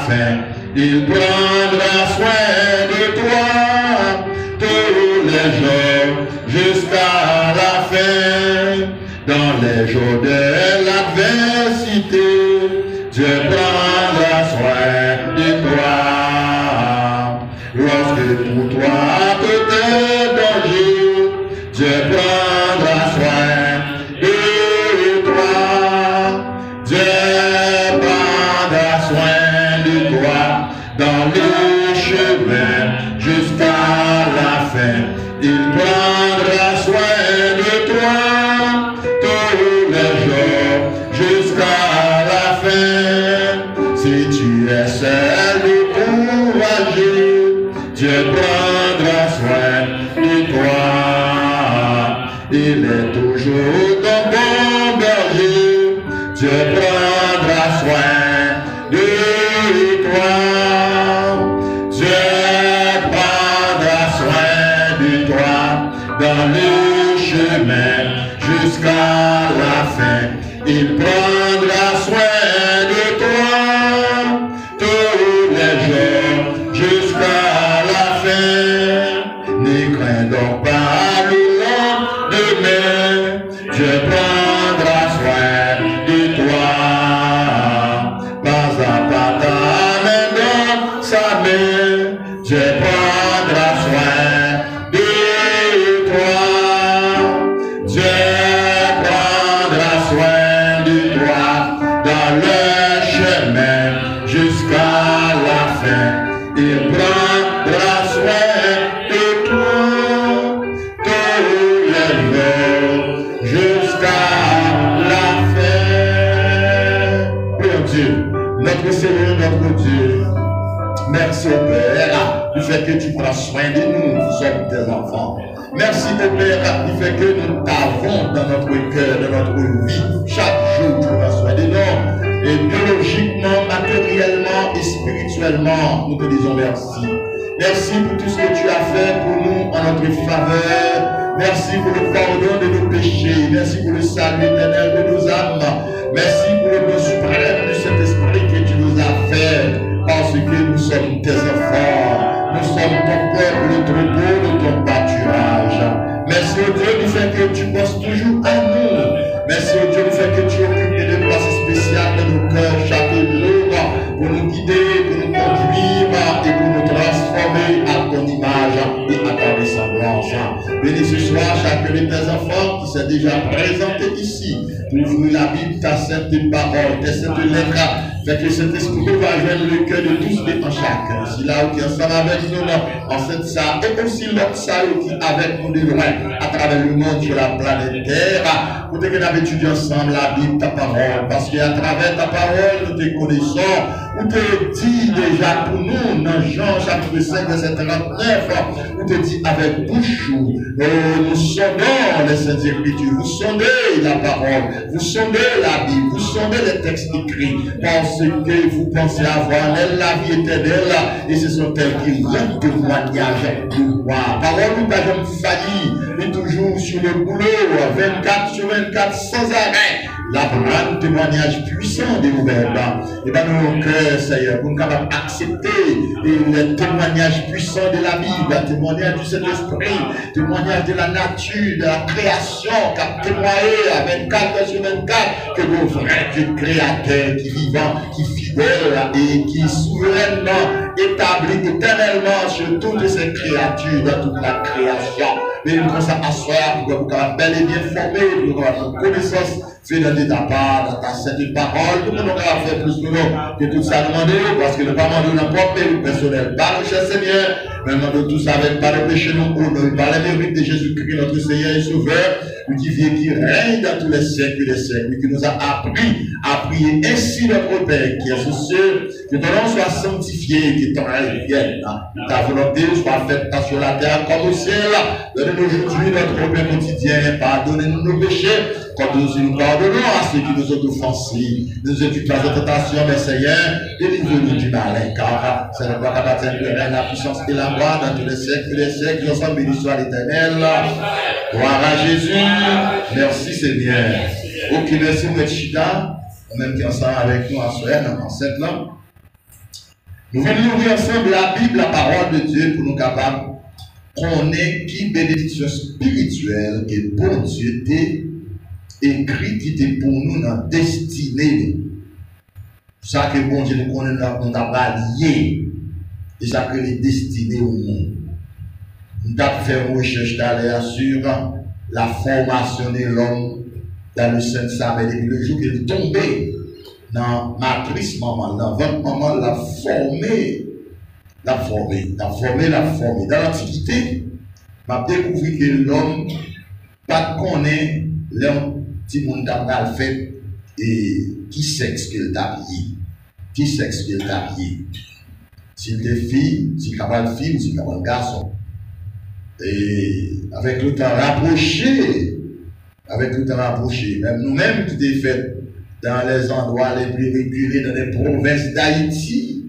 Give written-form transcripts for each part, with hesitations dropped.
fin. Il prendra soin de toi tous les jours jusqu'à la fin. Dans les jours de l'adversité, Dieu prendra soin de toi. Lorsque pour toi tout est danger, Dieu prendra soin de toi. Dieu prendra soin de toi dans le chemin jusqu'à la fin. Il prendra soin de toi tous les jours jusqu'à la fin. Si tu es seul ou courageux, Dieu prendra soin de toi. Il est toujours ton bon berger. Dieu prendra soin de toi. Dieu prendra soin de toi dans le chemin jusqu'à la fin. Il prendra soin de toi tous les jours jusqu'à la fin. Ne crains donc pas le lendemain. Dieu prendra soin de toi. Pas à pas ta main dans sa main. Dieu prendra soin de toi. Dieu prendra soin de toi dans le chemin jusqu'à la fin. Il prendra soin de toi tous les jours jusqu'à la fin. Prions Dieu, notre Seigneur, notre Dieu. Merci au Père du fait que tu prends soin de nous, nous sommes tes enfants. Merci au Père du fait que nous t'avons dans notre cœur, dans notre vie. Chaque jour, tu prends soin de nous. Et biologiquement, matériellement et spirituellement, nous te disons merci. Merci pour tout ce que tu as fait pour nous en notre faveur. Merci pour le pardon de nos péchés. Merci pour le salut éternel de nos âmes. Merci pour le don suprême de cet esprit que tu nous as fait. Parce que nous sommes tes enfants. Nous sommes ton peuple, le troupeau de ton pâturage. Merci au Dieu du fait que tu penses toujours à nous. Merci au Dieu du fait que tu occupes des places spéciales dans nos cœurs chaque jour pour nous guider, pour nous conduire et pour nous transformer à ton image et à ta ressemblance. Bénis ce soir chacun de tes enfants qui s'est déjà présenté ici pour ouvrir la Bible, ta sainte parole, tes saintes lettres. Fait que cet esprit va joindre le cœur de tous et en chacun. Si là où qui est ensemble avec nous, en cette salle, et aussi l'autre salle qui est avec nous de loin, à travers le monde sur la planète Terre, pour que nous avons étudié ensemble la Bible, ta parole, parce qu'à travers ta parole, nous te connaissons, nous te dit déjà pour nous, dans Jean chapitre 5, verset 39, nous te dit avec bouche, nous sondons les Saintes Écritures, vous sondez la parole, vous sondez la Bible, vous sondez les textes écrits, parce que vous pensez avoir en elle la vie éternelle, et ce sont elles qui rendent témoignage de moi. Parole nous n'a jamais failli, et toujours sur le boulot, 24 sur 24, sans arrêt, la grande témoignage puissant de nos verbes. Et dans nos cœurs, Seigneur, pour nous capables d'accepter les témoignages puissants de la Bible, le témoignage du Saint-Esprit, témoignage de la nature, de la création, qui a témoigné à 24 sur 24 que le vrai Dieu créateur qui est vivant, qui est fidèle et qui est souverainement établi éternellement sur toutes ces créatures, dans toute la création. Mais nous commençons à asseoir pour que nous bel et bien formés, pour avoir une connaissance faite dans ta part, dans ta sainte parole, pour que nous puissions faire plus de nous que tout ça demander, parce que nous ne pas demander notre propre mérite personnel. Par le cher Seigneur, mais nous demandons tout ça avec par le péché, nous, par le mérite de Jésus-Christ, notre Seigneur et Sauveur, lui qui vient, qui règne dans tous les siècles des siècles, lui qui nous a appris à prier ainsi notre Père, qui est aux cieux, que ton nom soit sanctifié, que ton règne vienne, ta volonté soit faite sur la terre comme au ciel. Donne-nous aujourd'hui notre pain quotidien, pardonnez-nous nos péchés, comme nous pardonnons à ceux qui nous ont offensés. Ne nous éduque pas en tentation, mais Seigneur, délivre-nous du malin, car c'est le roi qui appartient le règne, la puissance et la gloire dans tous les siècles des siècles. Ensemble, béni soit l'Éternel. Gloire à Jésus. Merci Seigneur. Ok, merci Mouette Chita, même qui est ensemble avec nous en soirée, en cette langue. Nous venons ouvrir ensemble la Bible, la parole de Dieu, pour nous capables qu'on ait qui bénédiction spirituelle que bon Dieu t'a écrit, qui était pour nous dans destinée. Ça que bon Dieu nous connaît, nous avons lié. Et ça que les destinées au monde. Nous avons fait une recherche d'aller sur la formation de l'homme dans le sein de sa mère. Depuis le jour qu'il est tombé dans la matrice maman, dans votre maman, l'a formé. Dans l'Antiquité, m'a découvert que l'homme pas connaît l'homme qui a fait et qui sexe qu'il a habillé. Qui sexe qu'il a habillé. S'il est fille, s'il est capable de fille ou s'il est capable de garçon. Et avec le temps rapproché, même nous-mêmes qui étions faits dans les endroits les plus reculés, dans les provinces d'Haïti,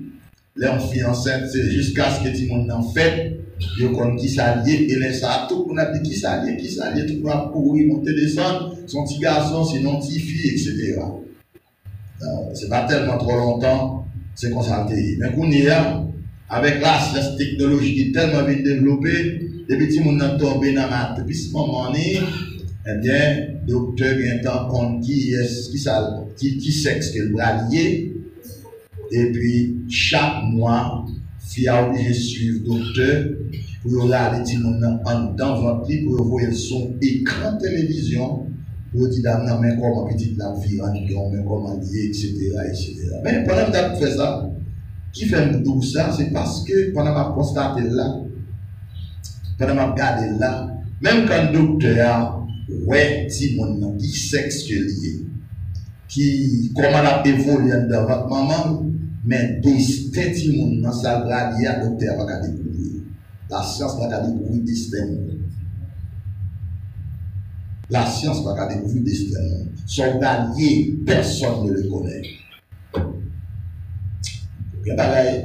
les filles enceintes, c'est jusqu'à ce que tout le monde en fait, ils ont qui s'allier, et les ça, tout le monde a dit qui s'allier, tout le monde a courir, monter, descendre, son petit garçon, sinon petit fille, etc. C'est pas tellement trop longtemps, c'est qu'on s'allie. Mais qu'on y a, avec la science technologique qui est tellement bien développée, les petits monde ont tombé dans la depuis ce moment-là, eh bien, docteur vient en compte qui sexe que le bras lié, et puis chaque mois, fille a obligé de suivre docteur pour regarder les petits monde en dans votre lit, pour voir son écran télévision, pour dire mais comment petite la vie en mais comment lier, etc. Mais pendant que tu as fait ça, qui fait tout ça, c'est parce que pendant que je constaté là, pendant que je regardé là, même quand le docteur ouais, si mon qui sexe que lié, qui comment a évolué dans votre maman, mais destin ti moun dans sa gradier à docteur va découvrir. La science va découvrir destin. La science va découvrir destin. Son gradier, personne ne le connaît.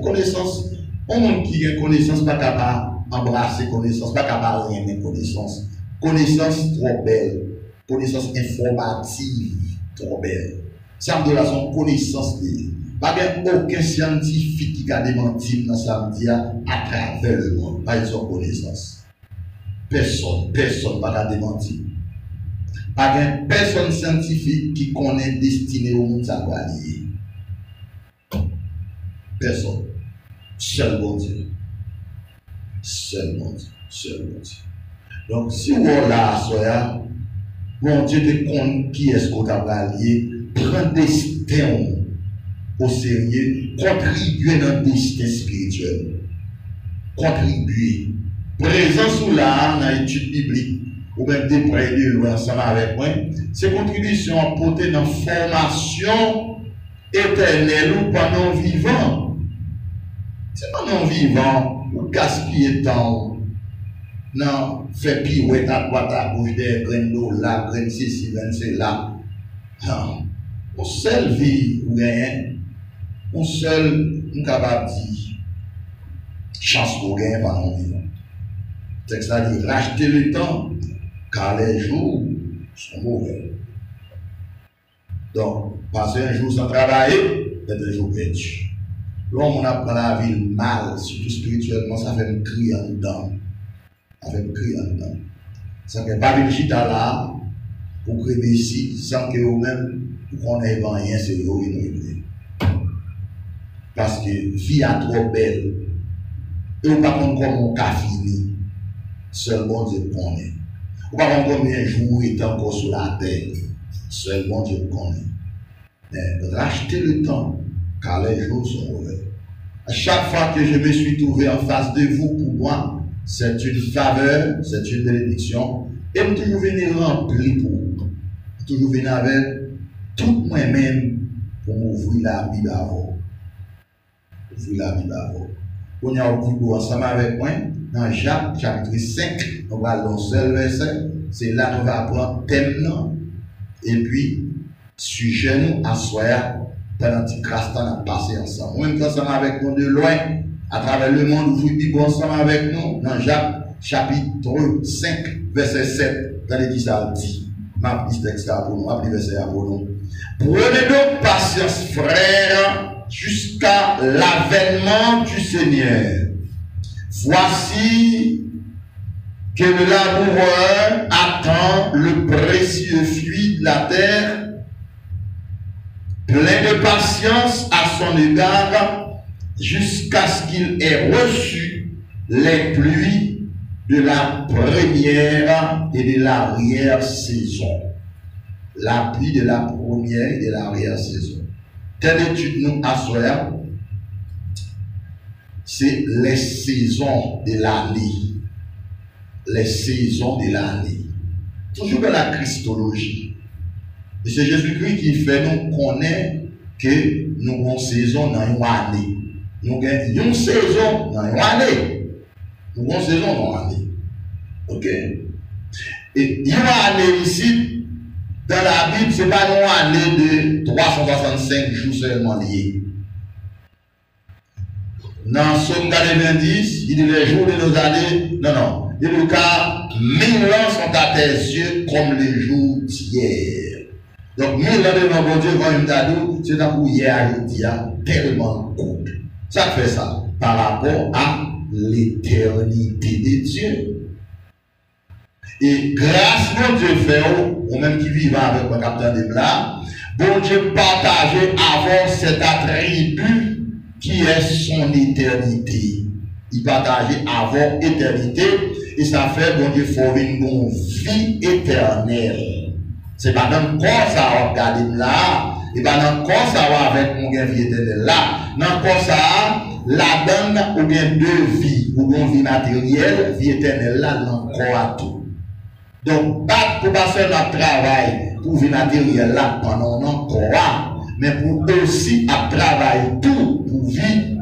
Connaissance, un monde qui a connaissance pas capable embrasser connaissance, pas capable rien mais connaissance. Connaissance trop belle, connaissance informative trop belle. Ça me donne son connaissance de pas aucun scientifique qui a démenti dans sa vie à travers le monde, pas son connaissance. Personne pas démenti. Pas personne scientifique qui connaît destiné au monde ça va lier. Personne. Seul bon Dieu. Seul bon Dieu. Donc, si vous êtes là, soya, bon Dieu te compte qui est-ce qu'on t'a lié, prends destin au sérieux, contribuer dans le destin spirituel. Contribuer. Présence ou là, dans l'étude biblique, ou même des près de loin ensemble avec moi, c'est contribution à porter dans la formation éternelle ou pendant vivant. C'est pas non vivant, ou gaspiller temps. Non, fait pirouette à droite à gauche, des graines d'eau là, graines ceci, graines là. Non. On seul vie ou rien, on seul, on capable de dire, chance pour gagner par non vivant. C'est-à-dire, racheter le temps, car les jours sont mauvais. Donc, passer un jour sans travailler, c'est un jour perdu. L'homme, on apprend la vie mal, surtout spirituellement, ça fait un cri en dedans. Avec cri en dedans. Ça ne fait pas de chita là pour créer ici sans que vous-même vous n'ayez rien, c'est vous qui parce que la vie est trop belle. Et vous ne savez pas comment on a fini. Seul bon Dieu connaît. Vous ne savez pas combien de jours il est encore sur la terre. Seul bon Dieu connaît. Mais rachetez le temps, car les jours sont mauvais. À chaque fois que je me suis trouvé en face de vous, pour moi, c'est une faveur, c'est une bénédiction. Et vous toujours venir rempli pour vous. Toujours venir avec tout moi-même pour m'ouvrir la Bible à vous. Ouvrir la Bible à vous. On a ouvert ensemble avec moi dans Jacques chapitre 5. On va dans un seul verset. C'est là qu'on va apprendre thème. Et puis, sujet nous, assoir pendant que nous avons passé ensemble. Même ensemble avec nous de loin, à travers le monde, vous Bible ensemble avec nous dans Jacques chapitre 5, verset 7. Dans les 10 à 10. Ma petite texte pour nous, ma petite verset pour nous. Prenez donc patience, frères, jusqu'à l'avènement du Seigneur. Voici que le laboureur attend le précieux fruit de la terre, plein de patience à son égard, jusqu'à ce qu'il ait reçu les pluies de la première et de l'arrière-saison. La pluie de la première et de l'arrière-saison. Telle étude nous assoit, c'est les saisons de l'année. Les saisons de l'année. Toujours dans la Christologie. Et c'est Jésus-Christ qui fait nous connaître que nous avons une saison dans une année. Nous avons une saison dans une année. Nous avons une saison dans une année. Ok? Et une année ici, dans la Bible, ce n'est pas une année de 365 jours seulement liés. Dans Somme 90, il dit les jours de nos années, non. Il dit car 1000 ans sont à tes yeux comme les jours d'hier. Donc 1000 ans de mon bon Dieu, quand il t'a dit, c'est un coup hier, il dit, tellement court. Ça fait ça par rapport à l'éternité de Dieu. Et grâce à Dieu fait, ou même qui vivent avec le capitaine de là, bon Dieu partageait avant cet attribut qui est son éternité. Il partageait avant éternité et ça fait bon Dieu faut une bonne vie éternelle. C'est pas dans le corps ça va regarder là, et pas dans le corps ça va avec mon vie éternelle là. Dans le corps ça, la donne ou bien deux vies, ou bien vie matérielle, vie éternelle là, dans le corps à tout. Donc, pas pour passer notre travail pour vie matérielle là pendant notre corps, mais pour aussi à travailler tout pour vie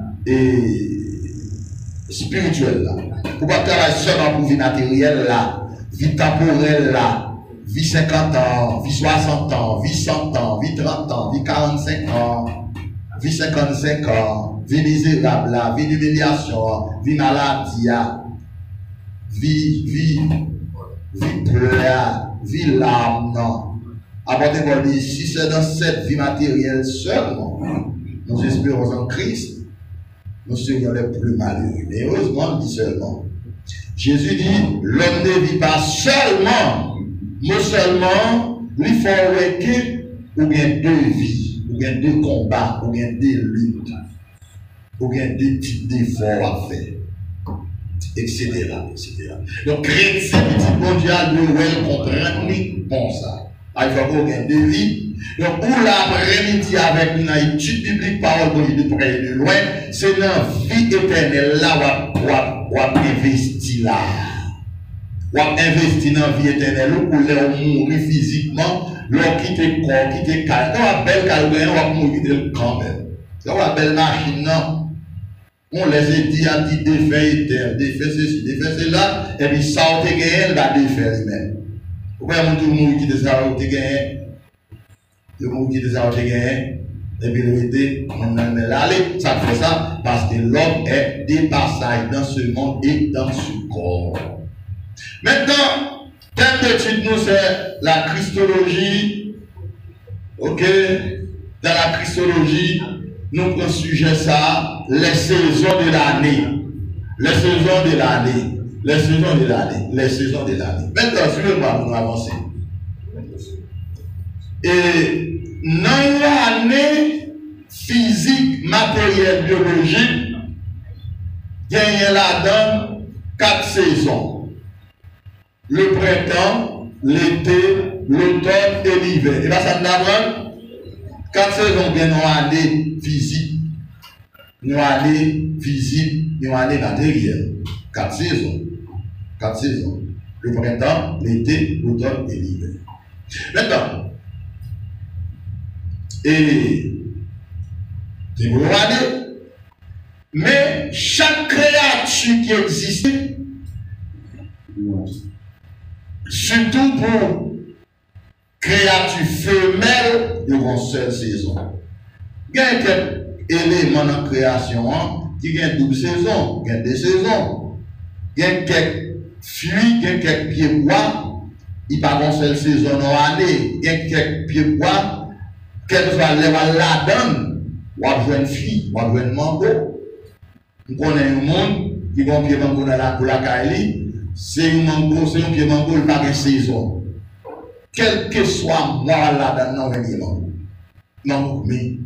spirituelle là. Pour pas travailler seulement pour vie matérielle là, vie temporelle là, vie 50 ans, vie 60 ans, vie 100 ans, vie 30 ans, vie 45 ans, vie 55 ans, vie misérable là, vie d'humiliation, vie maladie, vie pleure, vie larme, non. Apportez-moi dit, si c'est dans cette vie matérielle seulement, nous espérons en Christ, nous serions les plus malheureux. Mais heureusement, il dit seulement. Jésus dit, l'homme ne vit pas seulement, non seulement, il faut que ou bien deux vies, ou bien deux combats, ou bien deux luttes, ou bien deux types d'efforts à faire. Etc. Donc, chrétien, petit mondial, nous devons comprendre bon ça. Il faut qu'on ait deux vies. Donc, pour l'après-midi, avec une étude biblique, parole de près et de loin, c'est dans vie éternelle là où on investit là. Où on investit dans la vie éternelle pour les mourir physiquement, leur quitter le corps, quitter le calme. Quand on belle calme, on va mourir de quand même. Quand on belle machine, non. On les a dit à dit défait ceci, défait cela, et puis ça a été gagné, elle va défaire lui-même. Pourquoi tout le monde qui dit ça a été gagné? Tout le monde qui dit ça a été gagné, et puis le été, on en est là, ça fait ça, parce que l'homme est des passages dans ce monde et dans ce corps. Maintenant, thème d'étude, nous, c'est la Christologie. Ok? Dans la Christologie, nous prenons sujet ça, les saisons de l'année. Les saisons de l'année. Les saisons de l'année. Les saisons de l'année. Maintenant, suivez-moi pour nous avancer. Et dans l'année physique, matérielle, biologique, il y a là-dedans 4 saisons. Le printemps, l'été, l'automne et l'hiver. Et bien ça nous apprend 4 saisons bien dans l'année physique, dans l'année physique, dans l'année matérielle. 4 saisons. 4 saisons. Le printemps, l'été, l'automne et l'hiver. Maintenant, et c'est pour l'année. Mais chaque créature qui existe, surtout pour créatures femelles, ils ont une seule saison. Il y a quelques éléments dans la création qui ont une double saison, qui ont 2 saisons. Il y a quelques fruits, il y a quelques pieds bois, ils n'ont pas une seule saison dans l'année. Il y a quelques pieds bois, quelle que soit la donne, ou à une fille, ou à une mango. Nous connaissons un monde qui va un pied mango pour la Kaili. C'est un mango, c'est un pied mango, il n'a pas de saison. Quel que soit moi là dans le mango. Non, mais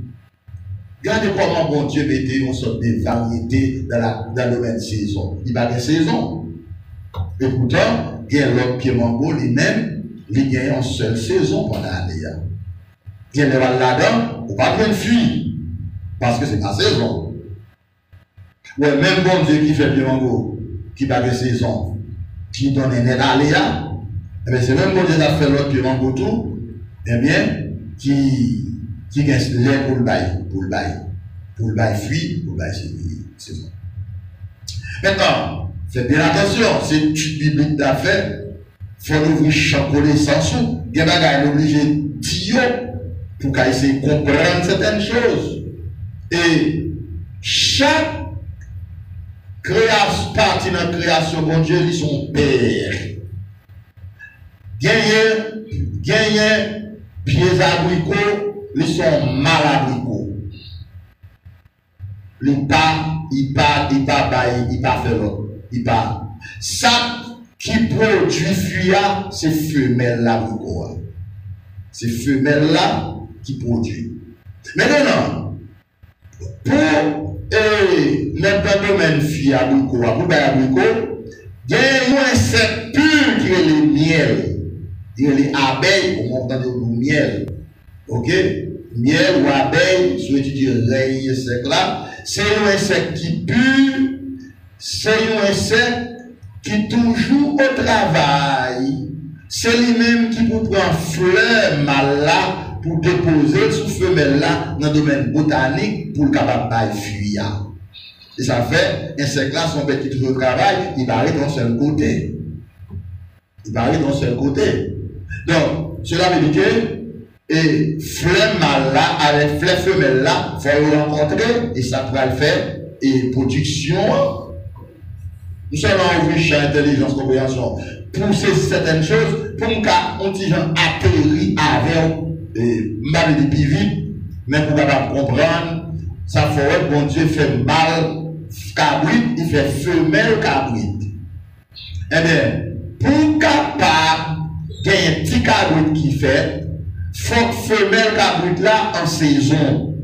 regardez comment bon Dieu mettait une sorte de variété dans le domaine de saison. Il n'a pas de saison. Et pourtant, il y a l'autre pied mango, lui-même, il y a une seule saison pendant l'année. Il y a là-dedans, on ne va pas fuir. Parce que c'est la saison. Ouais, même bon Dieu qui fait pied mango, qui n'a pas de saison, qui donne un aide à Léa, eh bien c'est même bon Dieu qui a fait l'autre pied mango tout, eh bien, qui gagne l'air pour le bail, fuir, pour le bail saison. Maintenant, faites bien attention, c'est une biblique d'affaires, il faut ouvrir chaque connaissance, il y a des gens qui sont obligés de dire pour qu'ils essaient de comprendre certaines choses. Et chaque partie de la création, bon Dieu, ils sont pères. Gagner pieds abricots, ils sont mal abricots. Il pas fait l'autre. Ça qui produit fuya, c'est femelle l'abricot. C'est femelle là qui produit. Maintenant, pour notre domaine fuya abricot, pour l'abricot, il y a un insecte pur qui est le miel. Il y a les abeilles, on entend le miel. Ok? Miel ou abeille, si tu dis rey, insecte là, c'est un insecte qui pue, c'est un insecte qui toujours au travail. C'est lui-même qui peut prendre fleur mal là pour déposer sous femelle là dans le domaine botanique pour le capable de fuir. Et ça fait, insecte là, son petit toujours au travail, il va aller d'un seul côté. Donc, cela veut dire que et fleur mâle là avec fleur femelle là, il faut le rencontrer et ça pourra le faire. Et production, nous sommes en ouvrir champ intelligence, compréhension, pousser certaines choses pour qu'on petit gens atterri avec mal de plus vite, mais pour capable comprendre, ça faut bon Dieu fait mal cabrit, il fait femelle cabrit. Eh bien, pour capable gagner un petit cabrit qui fait, faut femelle cabrit là en saison.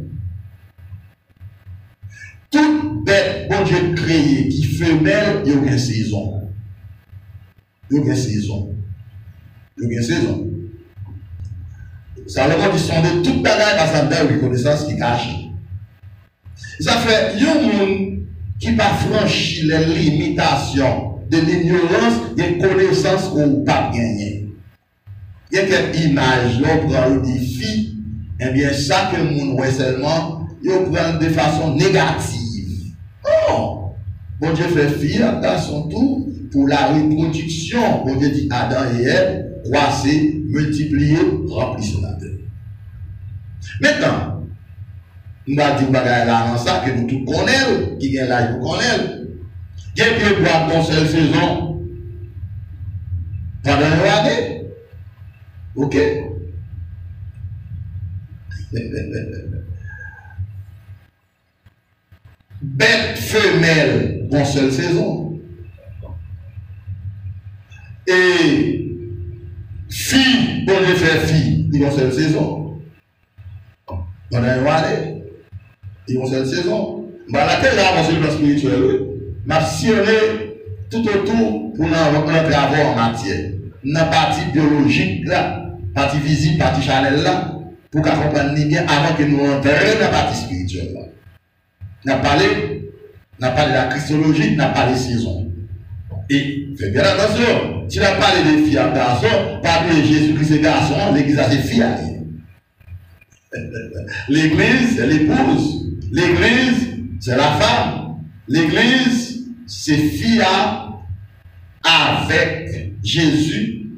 Toute bête, bon Dieu créé qui femelle, il y a une saison. Ça le condition de toute bagaille parce que c'est une reconnaissance qui cache. Ça fait, il y a un monde qui n'a pas franchi les limitations de l'ignorance des connaissances qu'on n'a pas gagné. Il y a quelques images, on prend le défi, et bien ça que le monde voit seulement, il prend de façon négative. Oh! Bon Dieu fait fier dans son tour pour la reproduction. Bon Dieu dit Adam et Ève, croissez, multipliez, remplissez la terre. Maintenant, nous allons dire là dans ça que nous tous connaissons, qui vient là, nous connaissons. Quel que boire dans cette saison pendant une année? Ok? Bête femelle dans seule saison. Et fille, bon Dieu fait fille, ils vont seule saison. Pendant une année, ils vont seule saison. Bah, la terre là, sur le plan spirituel, m'a sillonné tout autour pour notre travail en matière. Dans la partie biologique là, partie visible, partie charnelle là, pour qu'on comprenne bien avant que nous entrions dans la partie spirituelle là. N'a parlé de la christologie, n'a parlé de saison. Et faites bien attention, si on a parlé des filles à garçons, pas de Jésus-Christ et garçon, l'église a ses filles. L'église, c'est l'épouse. L'église, c'est la femme. L'église, c'est filles avec Jésus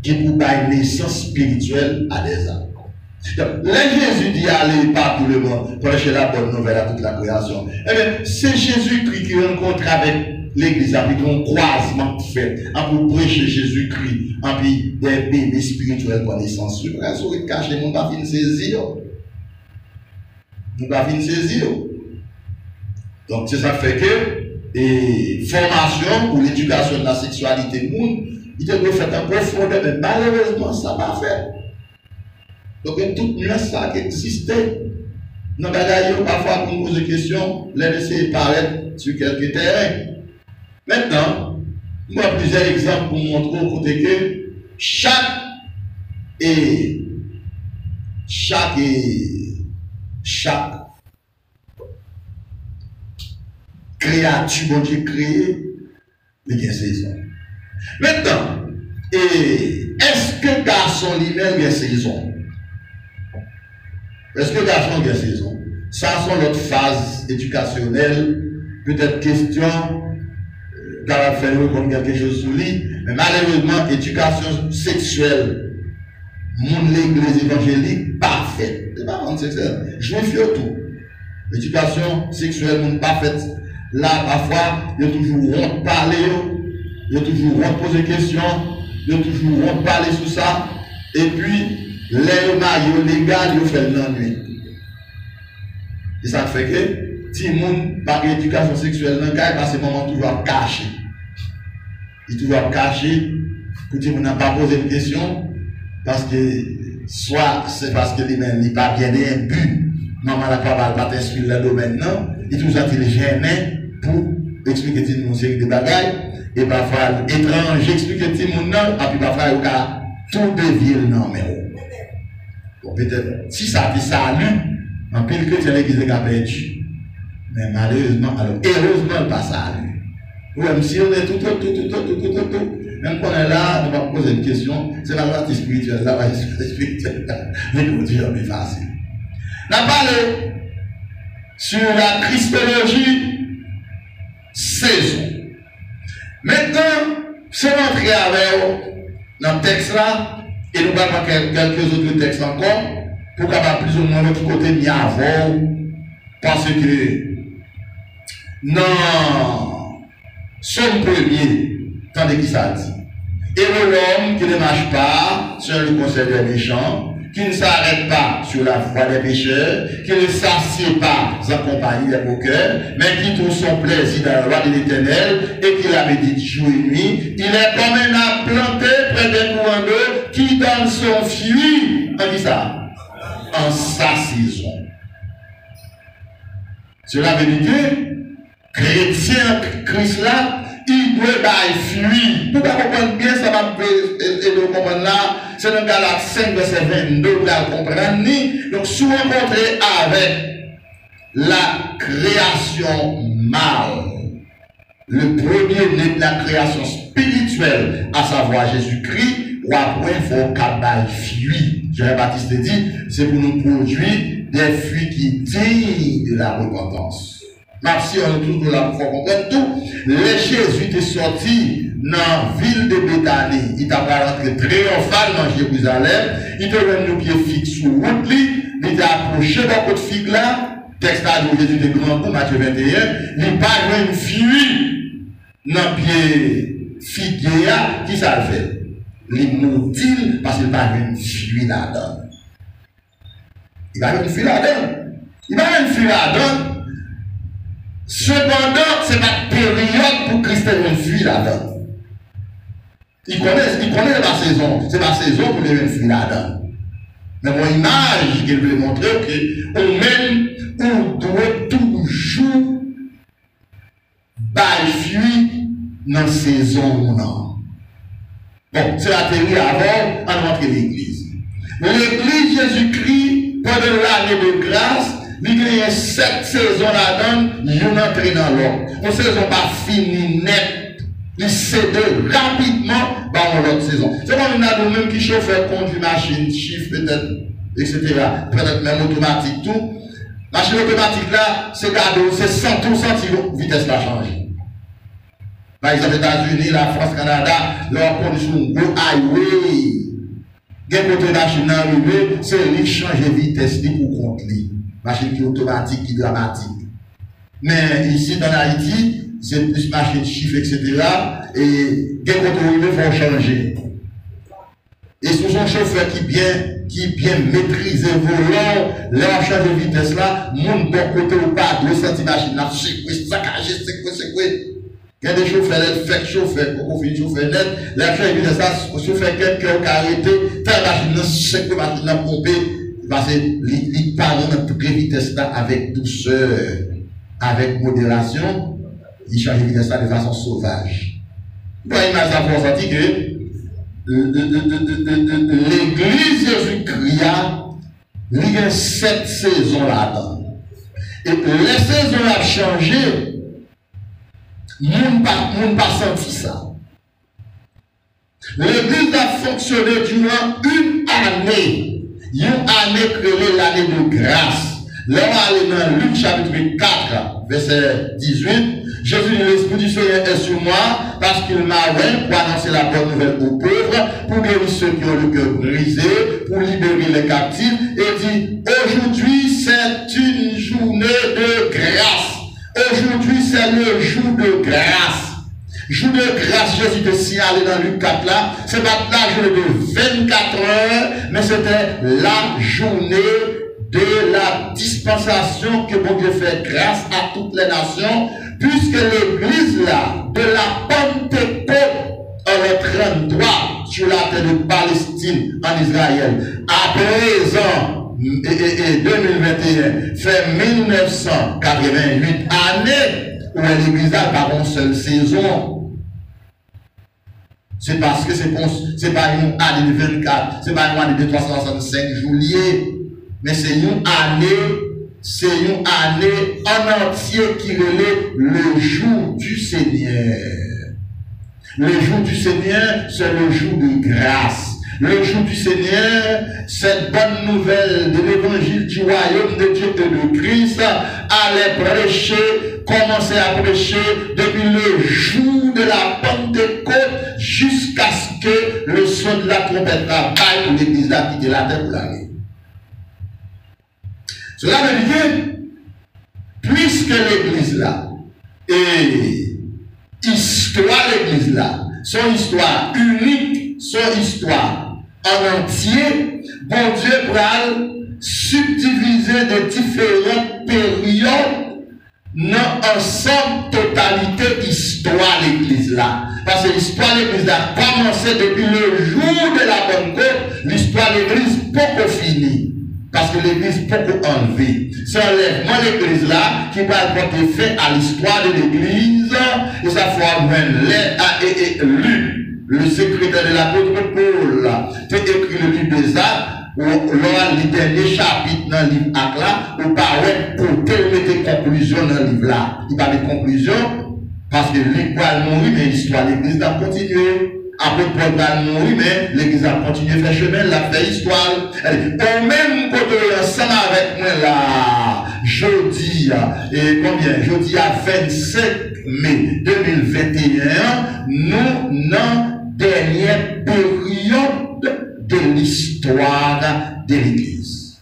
qui pour une naissance spirituelle à des âmes. Là, Jésus dit allez par tout le monde, prêcher la bonne nouvelle à toute la création. Eh bien, c'est Jésus-Christ qui rencontre avec l'église, avec un croisement fait, pour prêcher Jésus-Christ, puis des bébés spirituels pour naissance. Je vais cacher mon pas fin saisir. nous pas venir saisir. Donc c'est ça fait que et formation pour l'éducation de la sexualité monde, il devrait faire en profondeur, mais malheureusement ça n'a pas fait. Donc il y a toute nuance ça qui existait. Dans les bagailles, parfois on pose des questions, les laisser paraître sur quelques terrains. Maintenant, moi plusieurs exemples pour montrer au côté que chaque créature bon Dieu créé, il y a saison. Maintenant, est-ce que garçon lui-même a saison? Est-ce que garçon a saison? Ça, c'est notre phase éducationnelle, peut-être question, car faire comme quelque chose sous lui, mais malheureusement, éducation sexuelle, mon l'église évangélique, parfaite. C'est pas mon sexuel. Je me fie au tout. L'éducation sexuelle, mon parfaite. Là, parfois, il y a toujours honte parler, il y a toujours honte poser des questions, il y a toujours honte parler sur ça, et puis, les maillots légal, ils fait l'ennui. Et ça fait que, si le monde par éducation sexuelle dans le cas, parce que le moment toujours caché. Il est toujours caché, pour dire qu'on n'a pas posé de question, parce que, soit c'est parce que lui-même n'est pas bien un but, maman n'a pas t'inspirer le domaine, non, il est toujours gêné pour expliquer tout le monde des bagailles, et parfois étranger expliquer tout le monde, non, et puis parfois il y a tout dévier non, mais bon, peut-être, si ça dit salut, en pile chrétien l'église est perdu. Mais malheureusement, alors, heureusement, pas salut. Ou même si on est tout, même quand on est là, on va poser une question, c'est la partie spirituelle, la partie spirituelle, l'écoute est plus facile. On a parlé sur la Christologie saison. Maintenant, c'est rentrer avec dans le texte là, et nous allons quelques autres textes encore, pour capable plus ou moins notre côté mis avant, parce que non, son premier, tandis qu'il ça dit. Et l'homme qui ne marche pas sur le conseil des méchants, qui ne s'arrête pas sur la voie des pécheurs, qui ne s'assied pas en compagnie des moqueurs, mais qui trouve son plaisir dans la loi de l'Éternel et qui la médite jour et nuit. Il est comme un arbre planté près des courants d'eau qui donne son fruit. On dit ça? En sa saison. Cela veut dire que chrétien Christ là, il doit bailler fruit. Nous allons comprendre bien, ça va aider à comprendre là. C'est dans Galates 5, verset 22, vous allez comprendre. Donc, si vous rencontrez avec la création mâle, le premier de la création spirituelle, à savoir Jésus-Christ, ou après, il faut qu'à bailler fruit. Jean-Baptiste dit, c'est pour nous produire des fruits qui dignent de la repentance. Même si on est toujours là pour comprendre tout, les Jésus est sorti dans la ville de Béthanie. Il t'a pas rentré triomphal dans Jérusalem. Il te donne nos pieds fixes sur route. Il t'a approché dans côté figue là. Texte à nous, Jésus de grand coup, Matthieu 21. Il n'a pas une fuite dans le pied figue qui ça fait. Il maudit parce qu'il n'a pas une fuite là-dedans. Il va une fuite là-dedans. Il va une fuite là-dedans. Cependant, ce n'est pas période pour Christ une fuite là-dedans. Il connaît la saison. C'est la saison pour une fuite là-dedans. Mais mon image qu'il veut montrer que au même on doit toujours bailler fuite dans la saison. Non. Bon, c'est la théorie avant, on rentre l'église. L'église Jésus-Christ, pendant l'année de grâce, il y a 7 saisons là-dedans, il entre dans l'autre. Une saison pas finie net, il cède rapidement dans l'autre saison. C'est comme on a de même qui chauffeur conduit machine, chiffre peut-être, etc. Peut-être même automatique, tout. Machine automatique là, c'est cadeau, c'est 100% vitesse la change. Par exemple, les États-Unis, la France, Canada, leur conduit un gros highway. Dès que la machine arrive, c'est lui qui change de vitesse pour compte lui. Machine qui est automatique, qui est dramatique. Mais ici, dans Haïti, c'est plus machine chiffre, etc. Et dès qu'on arrive, il faut changer. Et sous un chauffeur qui qui bien maîtrisé volant, leur change de vitesse là, moun bon côté ou pas, le senti machine là, secoué, saccagé, secoué. Il y a des chauffeurs, les fait chauffeur, pour qu'on finisse chauffeur net, la change de vitesse là, chauffeur quelqu'un qui a arrêté, telle machine là, secoué, machine là, pompé, parce que il parle dans toutes les vitesses là avec douceur, avec modération, il change de vitesse là de façon sauvage. Vous voyez, imagine pour sentir que l'église Jésus-Christ, il y a 7 saisons là-dedans. Et les saisons ont changé, nous n'avons pas senti ça. L'église a fonctionné durant une année créée l'année de grâce. Là, on est dans Luc chapitre 4, verset 18. Jésus dit, l'Esprit du Seigneur est sur moi, parce qu'il m'a oint pour annoncer la bonne nouvelle aux pauvres, pour guérir ceux qui ont le cœur brisé, pour libérer les captifs, et dit, aujourd'hui c'est une journée de grâce. Aujourd'hui c'est le jour de grâce. Jour de grâce, Jésus te signalé dans Luc 4 là, c'est pas la journée de 24 heures, mais c'était la journée de la dispensation que bon Dieu fait grâce à toutes les nations, puisque l'église là, de la Pentecôte, en 33 sur la terre de Palestine, en Israël, à présent, et 2021, fait 1988 années, où l'église n'a pas une seule saison. C'est parce que c'est pas une année de 24, c'est pas une année de 365 juillet, mais c'est une année en entier qui relève le jour du Seigneur. Le jour du Seigneur, c'est le jour de grâce. Le jour du Seigneur, cette bonne nouvelle de l'évangile du royaume de Dieu et de Christ allait prêcher, commencer à prêcher depuis le jour de la Pentecôte jusqu'à ce que le son de la trompette baille pour l'église a quitté la terre pour l'année. Cela veut dire que, puisque l'église là et histoire l'église là, son histoire unique, son histoire en entier, bon Dieu pourra subdiviser de différentes périodes dans ensemble totalité histoire l'église là. Parce que l'histoire de l'église a commencé depuis le jour de la Pentecôte, l'histoire de l'église pas finie. Parce que l'église peut enlever. C'est l'enlèvement de l'église là qui va porter fin à l'histoire de l'église. Et ça faut même lu. Le secrétaire de l'apôtre Paul fait écrit le livre des Actes, où l'on le dernier chapitre dans le livre Actes là, où par côté mettre conclusion dans le livre là. Il va mettre conclusion parce que l'église va mourir, mais l'histoire de l'église va continuer. Après Paul va mourir, mais l'église a continué à faire chemin, la fait histoire. Au même côté, ensemble avec moi là, jeudi, et combien? Jeudi à 25 mai 2021, nous, dans dernière période de l'histoire de l'église.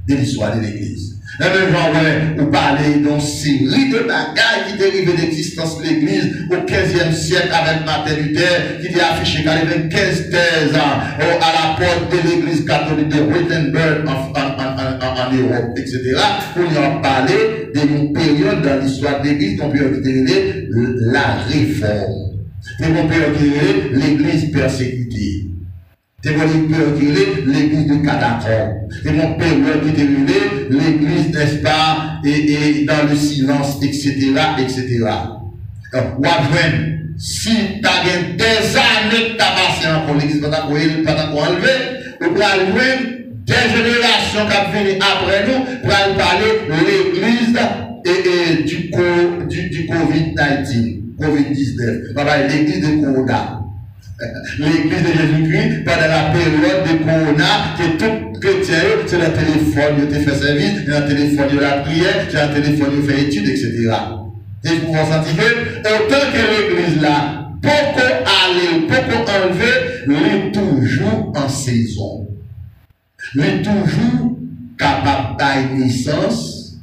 De l'histoire de l'église. Et même genre, vous parlez d'une série de bagailles qui dérivaient d'existence de l'église au 15e siècle avec Martin Luther, qui a affiché qu'il y avait 15 thèses à la porte de l'église catholique de Wittenberg en Europe, etc. Pour y en parler d'une période dans l'histoire de l'église qu'on peut appeler la réforme. C'est qu'on peut appeler l'église persécutée. C'est mon père qui est l'église de catacombe. C'est mon père qui est l'église, n'est-ce pas, et dans le silence, etc., etc. Si tu as des années que tu as passé encore l'église, pas encore enlevé, ou pour aller des générations qui viennent après nous, pour aller parler de l'église du COVID-19, COVID-19, l'église de Corona. L'église de Jésus-Christ, pendant la période de Corona, que tout chrétien, c'est le téléphone, il fait service, c'est le téléphone, il la prière, c'est le téléphone, il fait études, etc. Et vous vous sentez que, autant que l'église là, beaucoup aller, beaucoup enlever, il est toujours en saison. Il est toujours capable de naissance.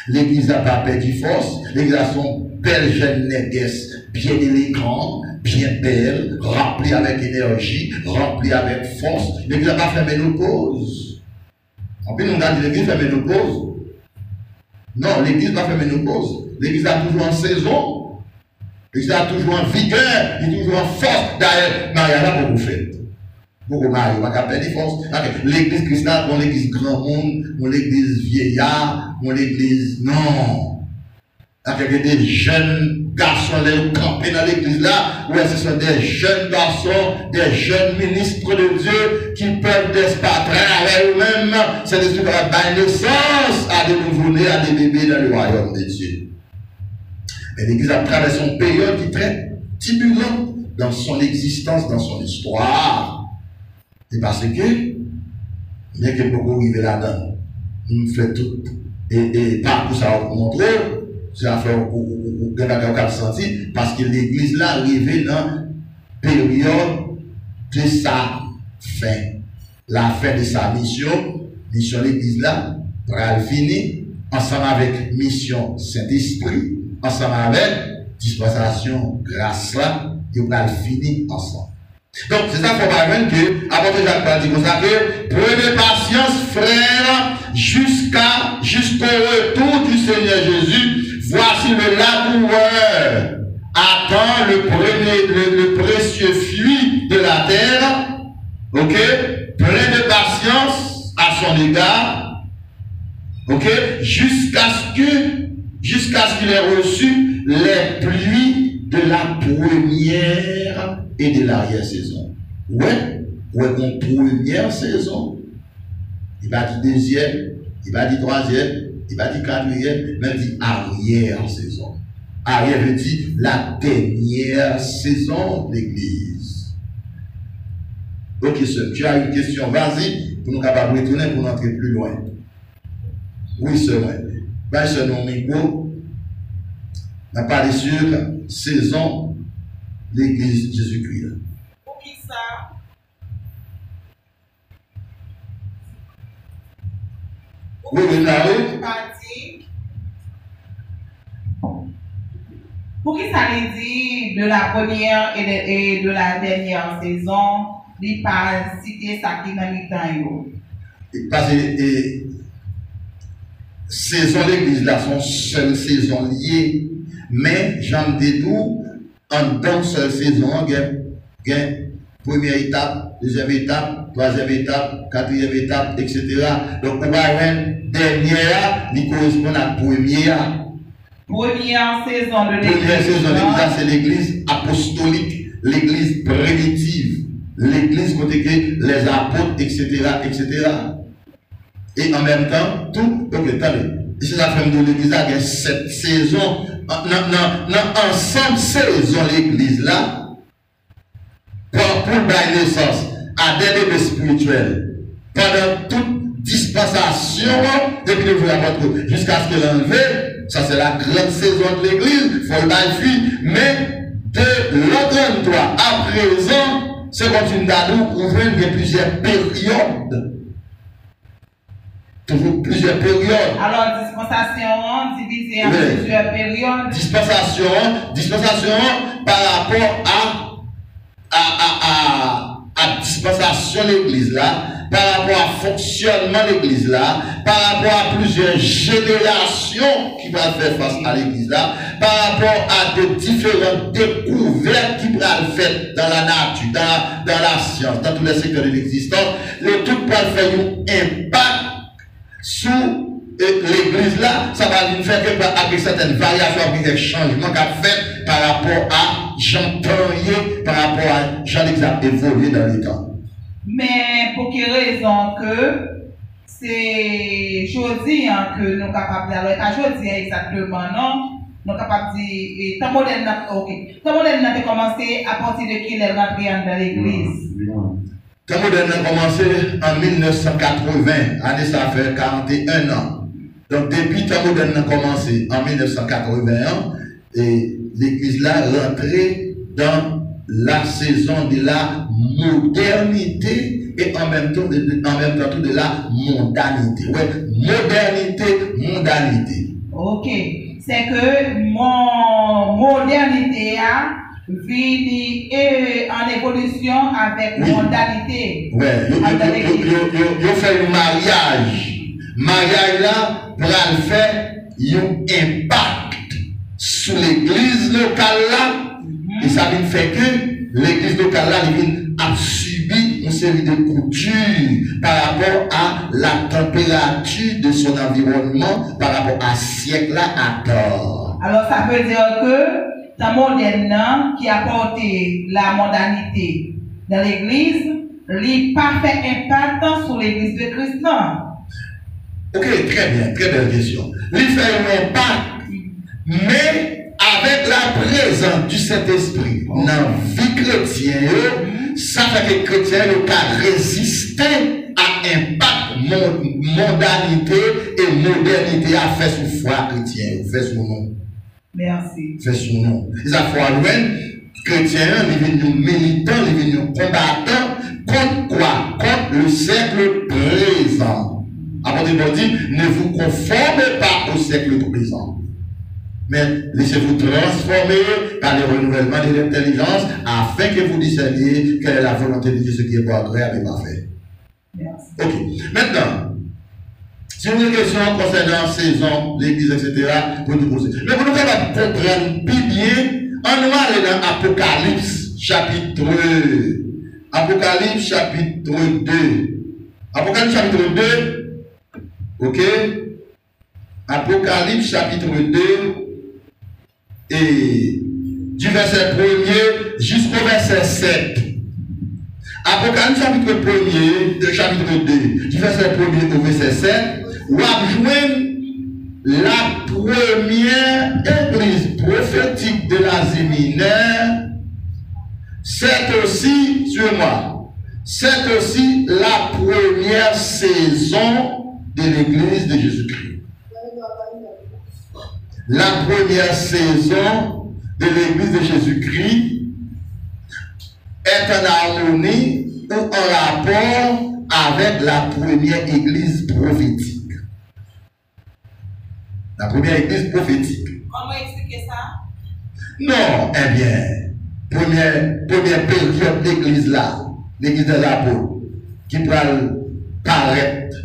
L'église n'a pas perdu force. L'église a son bel jeune négresse, bien élégant, bien belle, remplie avec énergie, remplie avec force. L'église n'a pas fait ménopause. En plus, on a dit l'église fait ménopause. Non, l'église n'a pas fait ménopause. L'église a toujours en saison. L'église a toujours en vigueur, il est toujours en force. D'ailleurs, Maria là, beaucoup fait. Beaucoup Maria, on va perdre des forces. L'église chrétienne, on l'église grand monde, on l'église vieillard, on l'église. Non. Avec des jeunes garçons qui campent dans l'église là, où ce sont des jeunes garçons, des jeunes ministres de Dieu qui peuvent d'espatrer avec eux-mêmes. C'est des trucs qui donnent naissance à des nouveau-nés, à des bébés dans le royaume de Dieu. Mais l'église a traversé une période qui est très turbulente dans son existence, dans son histoire. Et parce que, bien que beaucoup arrivent là-dedans, nous faisons tout. Et pas pour ça vous montrer. C'est à faire au senti parce que l'église là arrivée dans la période de sa fin. La fin de sa mission. Mission l'église là, va finir ensemble avec mission Saint-Esprit, ensemble avec dispensation grâce là, et va finir ensemble. Donc c'est ça qu'il faut voir que, apôtre Jacques dit comme ça que, prenez patience frère, jusqu'au retour du Seigneur Jésus. Voici le laboureur attend le précieux fruit de la terre, ok, plein de patience à son égard, ok, jusqu'à ce qu'il ait reçu les pluies de la première et de l'arrière-saison. Ouais, une première saison, il va dire deuxième, il va dire troisième, il va dire quatrième, même dit arrière-saison. Arrière veut dire la dernière saison de l'église. Ok, tu as une question, vas-y, pour nous capables de retourner, pour entrer plus loin. Oui, seulement. Ben, ce nom micro, on a parlé sur saison de l'église Jésus-Christ. Pour qui ça? Oui, là, oui. Pour qui ça veut dire de la première et de la dernière saison, il pas citer ça qui dans le temps. Parce que saison de l'église là sont seule saison liée, mais j'en dis tout en dans seule saison, il y a première étape, deuxième étape, troisième étape, quatrième étape, etc. Donc on va avoir une dernière qui correspond à la première. Première saison de l'église. Première saison de l'église, c'est l'église apostolique, l'église primitive, l'église côté que les apôtres, etc., etc. Et en même temps, tout, donc attendez, ici la femme de l'église, il y a 7 saisons, dans ensemble saisons l'église là, pour la naissance à des bébés spirituels, pendant toute dispensation, depuis le jour apôtre, jusqu'à ce que l'enlevé. Ça, c'est la grande saison de l'église, il faut le bailler, mais de l'entendre-toi à présent, c'est comme une dame où il y a plusieurs périodes. Toujours plusieurs périodes. Alors, dispensation divisée en plusieurs périodes. Dispensation par rapport à dispensation de l'église là, par rapport à fonctionnement de l'église là, par rapport à plusieurs générations qui vont faire face à l'église là, par rapport à de différentes découvertes qui vont faire dans la nature, dans la science, dans tous les secteurs de l'existence, le tout va faire un impact sur l'église là, ça va nous faire que avec certaines variations, avec des changements qu'a fait par rapport à Jean-Pierre, par rapport à Jean-Luc a évolué dans les temps. Mais pour quelle raison que c'est aujourd'hui que nous sommes capables d'aller à aujourd'hui exactement, non? Nous sommes capables de dire, tant modèle n'a commencé à partir de qui elle rentre dans l'église. Tant modèle a commencé en 1980, année ça fait 41 ans. Donc depuis tant modèle a commencé en 1981, et l'église là rentrée dans la saison de la modernité et en même temps tout de la mondanité. Ouais, mondanité. Ok. C'est que mon modernité vini en évolution avec mondanité. Ouais, il fait le mariage. Mariage là, pour le faire, il y a un impact sur l'église locale là. Et ça veut faire que l'église locale là, a subi une série de coutures par rapport à la température de son environnement, par rapport à ce siècle là à tort. Alors ça veut dire que dans le moderne qui a porté la mondanité dans l'église, il n'a pas fait impact sur l'église de Christ. Ok, très bien, très belle question. Il fait un impact, mais avec la présence du Saint-Esprit dans la vie chrétienne, ça fait que les chrétiens ont résisté à l'impact mondanité et modernité à faire sous foi chrétienne, fait son nom. Merci. Fait son nom. Les affaires chrétiens, ils viennent militants, ils viennent combattants contre quoi? Contre le siècle présent. Après, il dit, ne vous conformez pas au siècle présent. Mais laissez-vous transformer par le renouvellement de l'intelligence afin que vous discerniez quelle est la volonté de Dieu, ce qui est bon, agréable et parfait. Merci. Ok. Maintenant, si vous avez une question concernant saison, l'église, etc., vous nous posez. Mais vous nous capable de comprendre plus bien, on va aller dans Apocalypse, chapitre 2. Apocalypse, chapitre 2. Apocalypse, chapitre 2. Ok? Apocalypse, chapitre 2. Et du verset 1er jusqu'au verset 7. Apocalypse chapitre 1er, chapitre 2, du verset 1er au verset 7, on va joindre la première église prophétique de l'Asie mineure. C'est aussi, suivez-moi, c'est aussi la première saison de l'église de Jésus-Christ. La première saison de l'église de Jésus-Christ est en harmonie ou en rapport avec la première église prophétique. La première église prophétique. Comment expliquer ça? Non, eh bien, première période d'église là, l'église de l'apôtre, qui peut paraître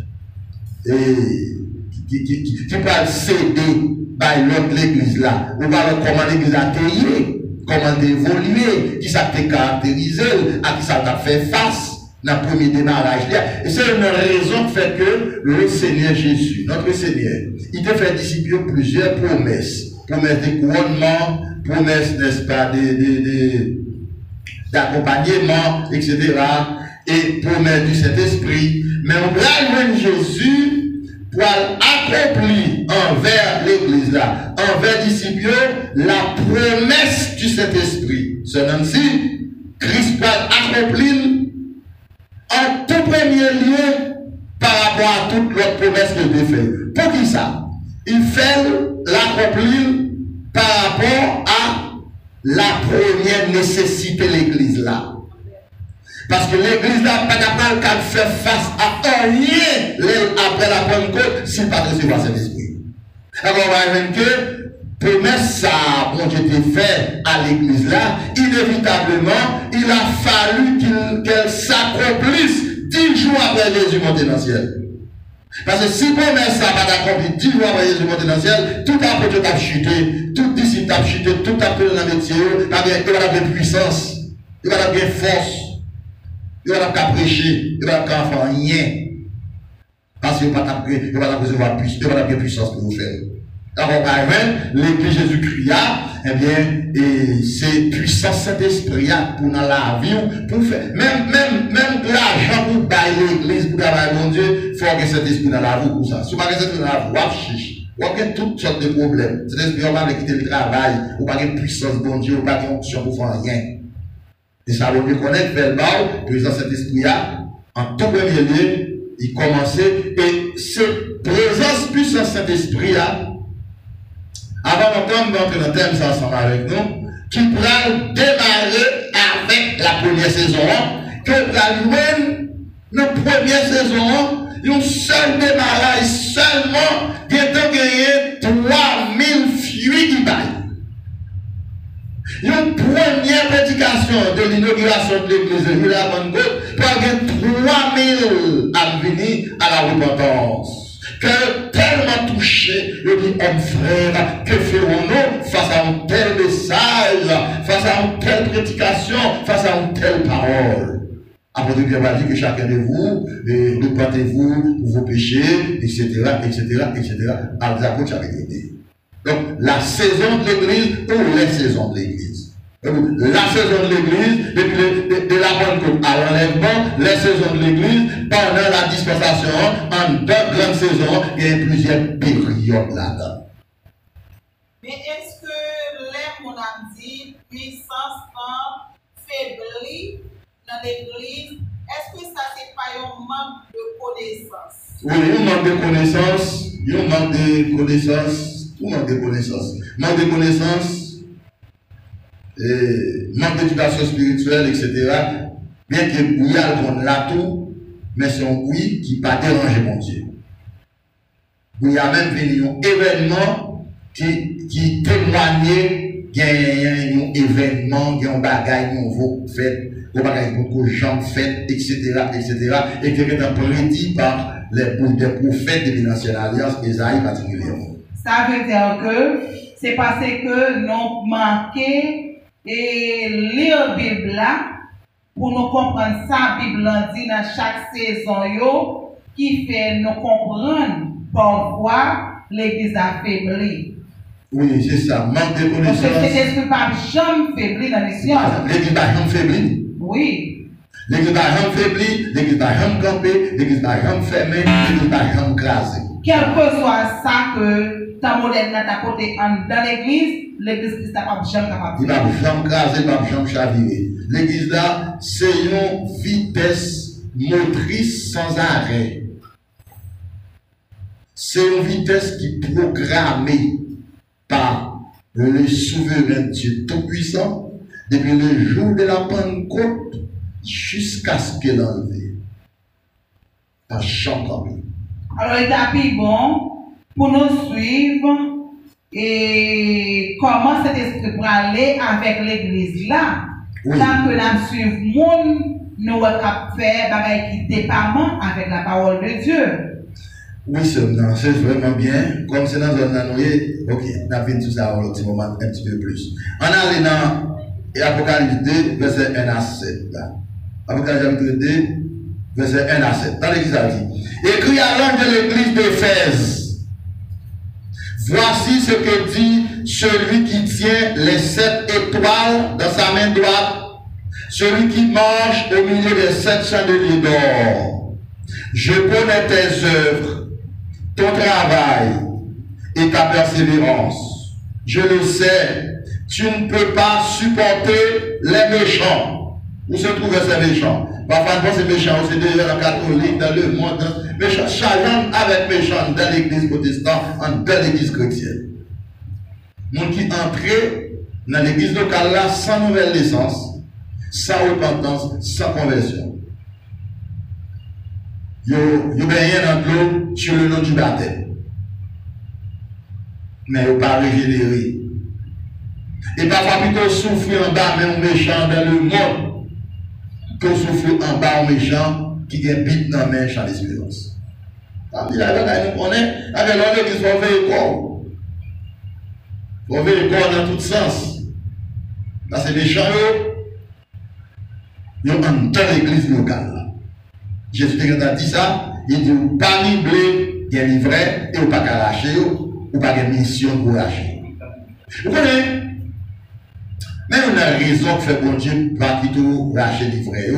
et qui peut céder par l'autre l'église là. On va voir comment l'église a été, comment évolué, qui ça été caractérisé, à qui ça t'a fait face dans le premier démarrage. Et c'est une raison qui fait que le Seigneur Jésus, notre Seigneur, il te fait distribuer plusieurs promesses. Promesses de couronnement, promesses, n'est-ce pas, d'accompagnement, etc. Et promesses du Saint-Esprit. Mais on va voir Jésus pour accomplir envers l'église là, envers les disciples, la promesse du Saint-Esprit. C'est ainsi, Christ va accomplir en tout premier lieu par rapport à toute l'autre promesse qu'il a fait. Pour qui ça? Il fait l'accomplir par rapport à la première nécessité de l'église là. Parce que l'église n'a pas capable de faire face à rien après la Pentecôte s'il n'a pas recevoir cet esprit. Alors on va voir que promesse ça, bon Dieu t'a fait à l'église là, inévitablement, il a fallu qu'elle s'accomplisse 10 jours après Jésus monté dans le ciel. Parce que si promesse ça va accomplir 10 jours après Jésus monté dans le ciel, tout apôtre a chuté, tout disciple a chuté, tout apôtre dans le métier, il va avoir puissance, il va avoir force. Il va pas prêcher, il va pas faire rien. Parce qu'il va pas recevoir puissance pour vous faire. Alors, par exemple, l'église Jésus-Christ, eh bien, et c'est puissance Saint-Esprit pour dans la vie, pour faire. Même l'argent pour bailler l'église, pour travailler mon Dieu, il faut que Saint-Esprit dans la vie pour ça. Si vous n'avez pas Saint-Esprit dans la vie, vous chiche. Vous avez toutes sortes de problèmes. Saint-Esprit, on va quitter le travail, vous n'avez pas de puissance, bon Dieu, vous n'avez pas d'onction pour faire rien. Et ça veut dire connaître verbal, présent cet esprit-là, en tout premier lieu, il commençait, et cette présence puissance cet esprit-là, avant d'entrer dans le thème, ça ensemble avec nous, qui pourra démarrer avec la première saison, que la même, notre première saison, un seul démarrage, seulement, il a gagné 3000 fruits qui baillent. Une première première prédication de l'inauguration de l'église de la Pentecôte, il y a 3000 à venir à la repentance. Que tellement touché, le dit, homme frère, que ferons-nous face à un tel message, face à une telle prédication, face à une telle parole? Apôtre Pierre va dire que chacun de vous, repentez-vous pour vos péchés, etc., etc., etc., à l'apôtre avec l'Église. Donc, la saison de l'Église ou les saisons de l'Église. La saison de l'Église, depuis de la Pentecôte à l'enlèvement, les saisons de l'Église, pendant la dispensation, en 2 grandes saisons, il y a plusieurs périodes là-dedans. Mais est-ce que les mon a dit puissance faiblit dans l'église? Est-ce que ça c'est pas un manque de connaissance? Oui, un manque de connaissance, un manque de connaissance, tout manque de connaissance. Manque de connaissance, manque d'éducation spirituelle, etc. Bien que bouillard qu'on l'a tout, mais c'est un oui qui n'a pas dérangé mon Dieu. Il y a même venu un événement qui témoignait qu'il y a un événement, qu'il y a un bagage nouveau fait, un bagage beaucoup de gens fait, etc., etc., et qui est prédit par les prophètes de l'Ancienne Alliance, Isaïe particulièrement. Ça veut dire que c'est parce que nous manquons et lire la Bible là pour nous comprendre ça, la Bible dit dans chaque saison qui fait nous comprendre pourquoi l'Église a faibli. Oui, c'est ça, manque de connaissance. Parce que c'est l'Esprit pas jamais faibli dans les sciences. L'Église n'a jamais faibli. Oui. L'église n'a jamais faibli, l'église n'a jamais campé, l'église n'a jamais fermé, l'église n'a jamais crasé. Quel que soit ça que ta modèle n'a pas côté dans l'église Christ n'a pas jamais capable. Il n'a jamais crasé, il n'a jamais chaviré. L'église là, c'est une vitesse motrice sans arrêt. C'est une vitesse qui est programmée par le souverain Dieu Tout-Puissant depuis le jour de la Pentecôte jusqu'à ce qu'elle enlève. Par chaque homme. Alors, il est plus bon pour nous suivre et comment cet esprit pour aller avec l'église là. Oui. Tant que nous suivons le monde, nous allons faire des dépendants avec la parole de Dieu. Oui, c'est vraiment bien. Comme c'est dans la zone de ok, on a vu tout ça un petit moment, un petit peu plus. On a dans Apocalypse 2, verset 1 à 7. Apocalypse 2, verset 1 à 7. Dans l'église, a dit, écrit à l'ange de l'église d'Éphèse, voici ce que dit celui qui tient les 7 étoiles dans sa main droite, celui qui marche au milieu des 7 chandeliers d'or. Je connais tes œuvres, ton travail et ta persévérance. Je le sais, tu ne peux pas supporter les méchants. Où se trouvent ces méchants? Parfois, ces méchants, c'est déjà dans le catholique, dans le monde, méchants, challenge avec méchants dans l'église protestante, dans l'église chrétienne. Mon qui entrait dans l'église locale là sans nouvelle naissance, sans repentance, sans conversion. Yo baigné dans l'eau sur le nom du baptême. Mais yo pas régénéré. Et parfois plutôt souffrir en bas même méchant dans le monde que souffrir en bas un méchant qui est bite dans la main champ d'espérance. Ça veut dire que nous connaissons avec l'homme qui sont fait corps. Faut faire corps dans tout sens. Là c'est méchant yo en dans l'église locale. Jésus a dit ça, il dit pas ni blé, il y a livret, et ou pas qu'à lâcher, ou pas de mission pour lâcher. Vous connaissez? Mais on a raison que fait bon Dieu pas tout lâcher livret.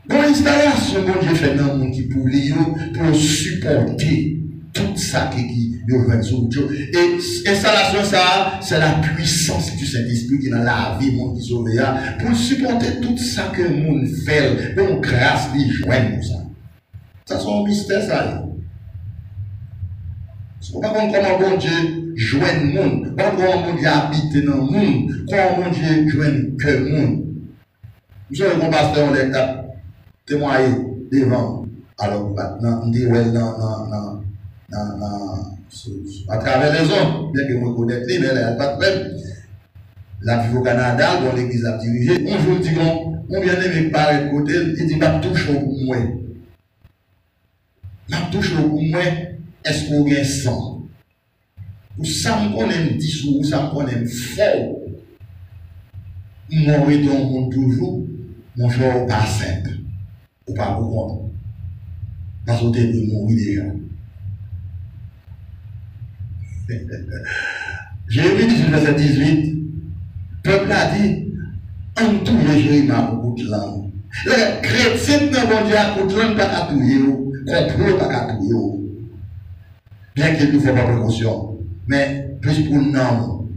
Bon installation, bon Dieu fait dans le monde qui pour lui, pour supporter tout ça qui vient sur Dieu. Et installation ça, c'est la puissance du Saint-Esprit qui est dans la vie, monde qui sauve pour supporter tout ça que le monde fait, pour grâce lui joindre ça. Ça c'est un mystère ça. On ne sait pas comment bon Dieu joint le monde, pas comment bon Dieu habite dans le monde, comment bon Dieu joint que le monde. Vous savez qu'on pasteur on est témoigné devant. Alors maintenant on dit ouais à travers les hommes, bien que moi connaisse, mais elle n'a pas de problème. La vie au Canada, dans l'église a dirigé, on jour dit on vient de par côté, il dit, m'a touche au moins. M'a touche au moins, est-ce qu'on gagne 100? Ou ça me connaît 10 ou ça me connaît fort. Moi, je monde toujours, mon choix pas simple. Ou pas vous compte. Parce que tu es mourir déjà. Jérémie 18, verset 18. Peuple a dit, en tout le Jérémie a beaucoup de langue. Les chrétiens dans mon Dieu a beaucoup de langue, pas qu'à tout complot, pas qu'à tout bien qu'il ne faut pas précaution, mais plus pour nous.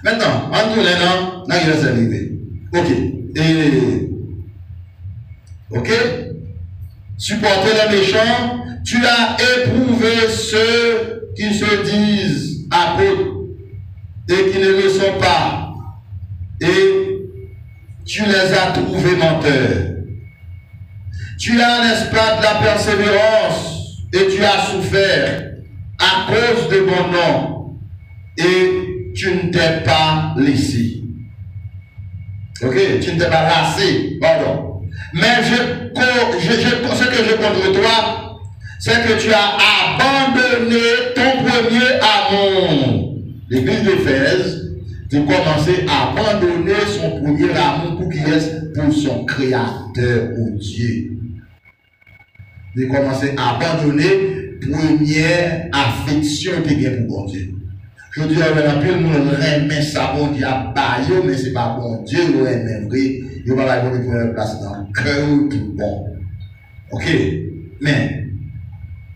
Maintenant, en tout les noms, là il va s'arriver. Ok. Et. Ok? Supporter les méchants, tu as éprouvé ceux qui se disent apôtres et qui ne le sont pas. Et tu les as trouvés menteurs. Tu as, n'est-ce pas, de la persévérance et tu as souffert à cause de mon nom et tu ne t'es pas laissé. Ok? Tu ne t'es pas lassé, pardon. Mais ce que je contre toi, c'est que tu as abandonné ton premier amour. L'église d'Éphèse a commencé à abandonner son premier amour pour qui est pour son créateur, au Dieu. Il a commencé à abandonner première affection qu'il a pour bon Dieu. Je dis à le monde remet ça bon Dieu à bailler, mais ce n'est pas bon Dieu, il remet vrai. Il va pas avoir une place dans le cœur tout bon. Ok? Mais,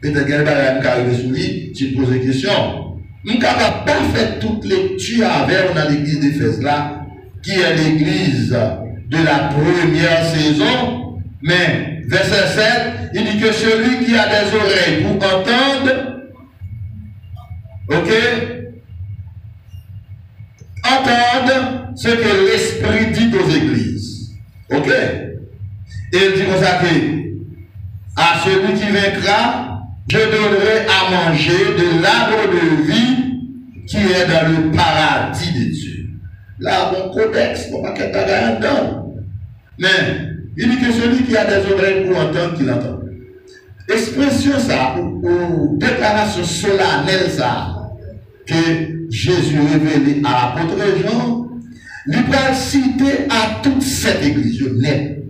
peut-être qu'il va arriver sur lui, tu poses des questions. Nous ne pouvons pas faire toute lecture avec dans l'église d'Éphèse là, qui est l'église de la première saison. Mais, verset 7, il dit que celui qui a des oreilles pour entendre, ok? Entendre ce que l'Esprit dit aux églises. Ok? Et il dit comme ça que à celui qui vaincra, je donnerai à manger de l'arbre de vie qui est dans le paradis de Dieu. Là, mon codex, on va pas qu'être dedans. Mais il dit que celui qui a des oreilles pour entendre, qu'il entend. Expression ça, ou déclaration solennelle ça, que Jésus révélé à l'apôtre Jean, il va citer à toute cette église,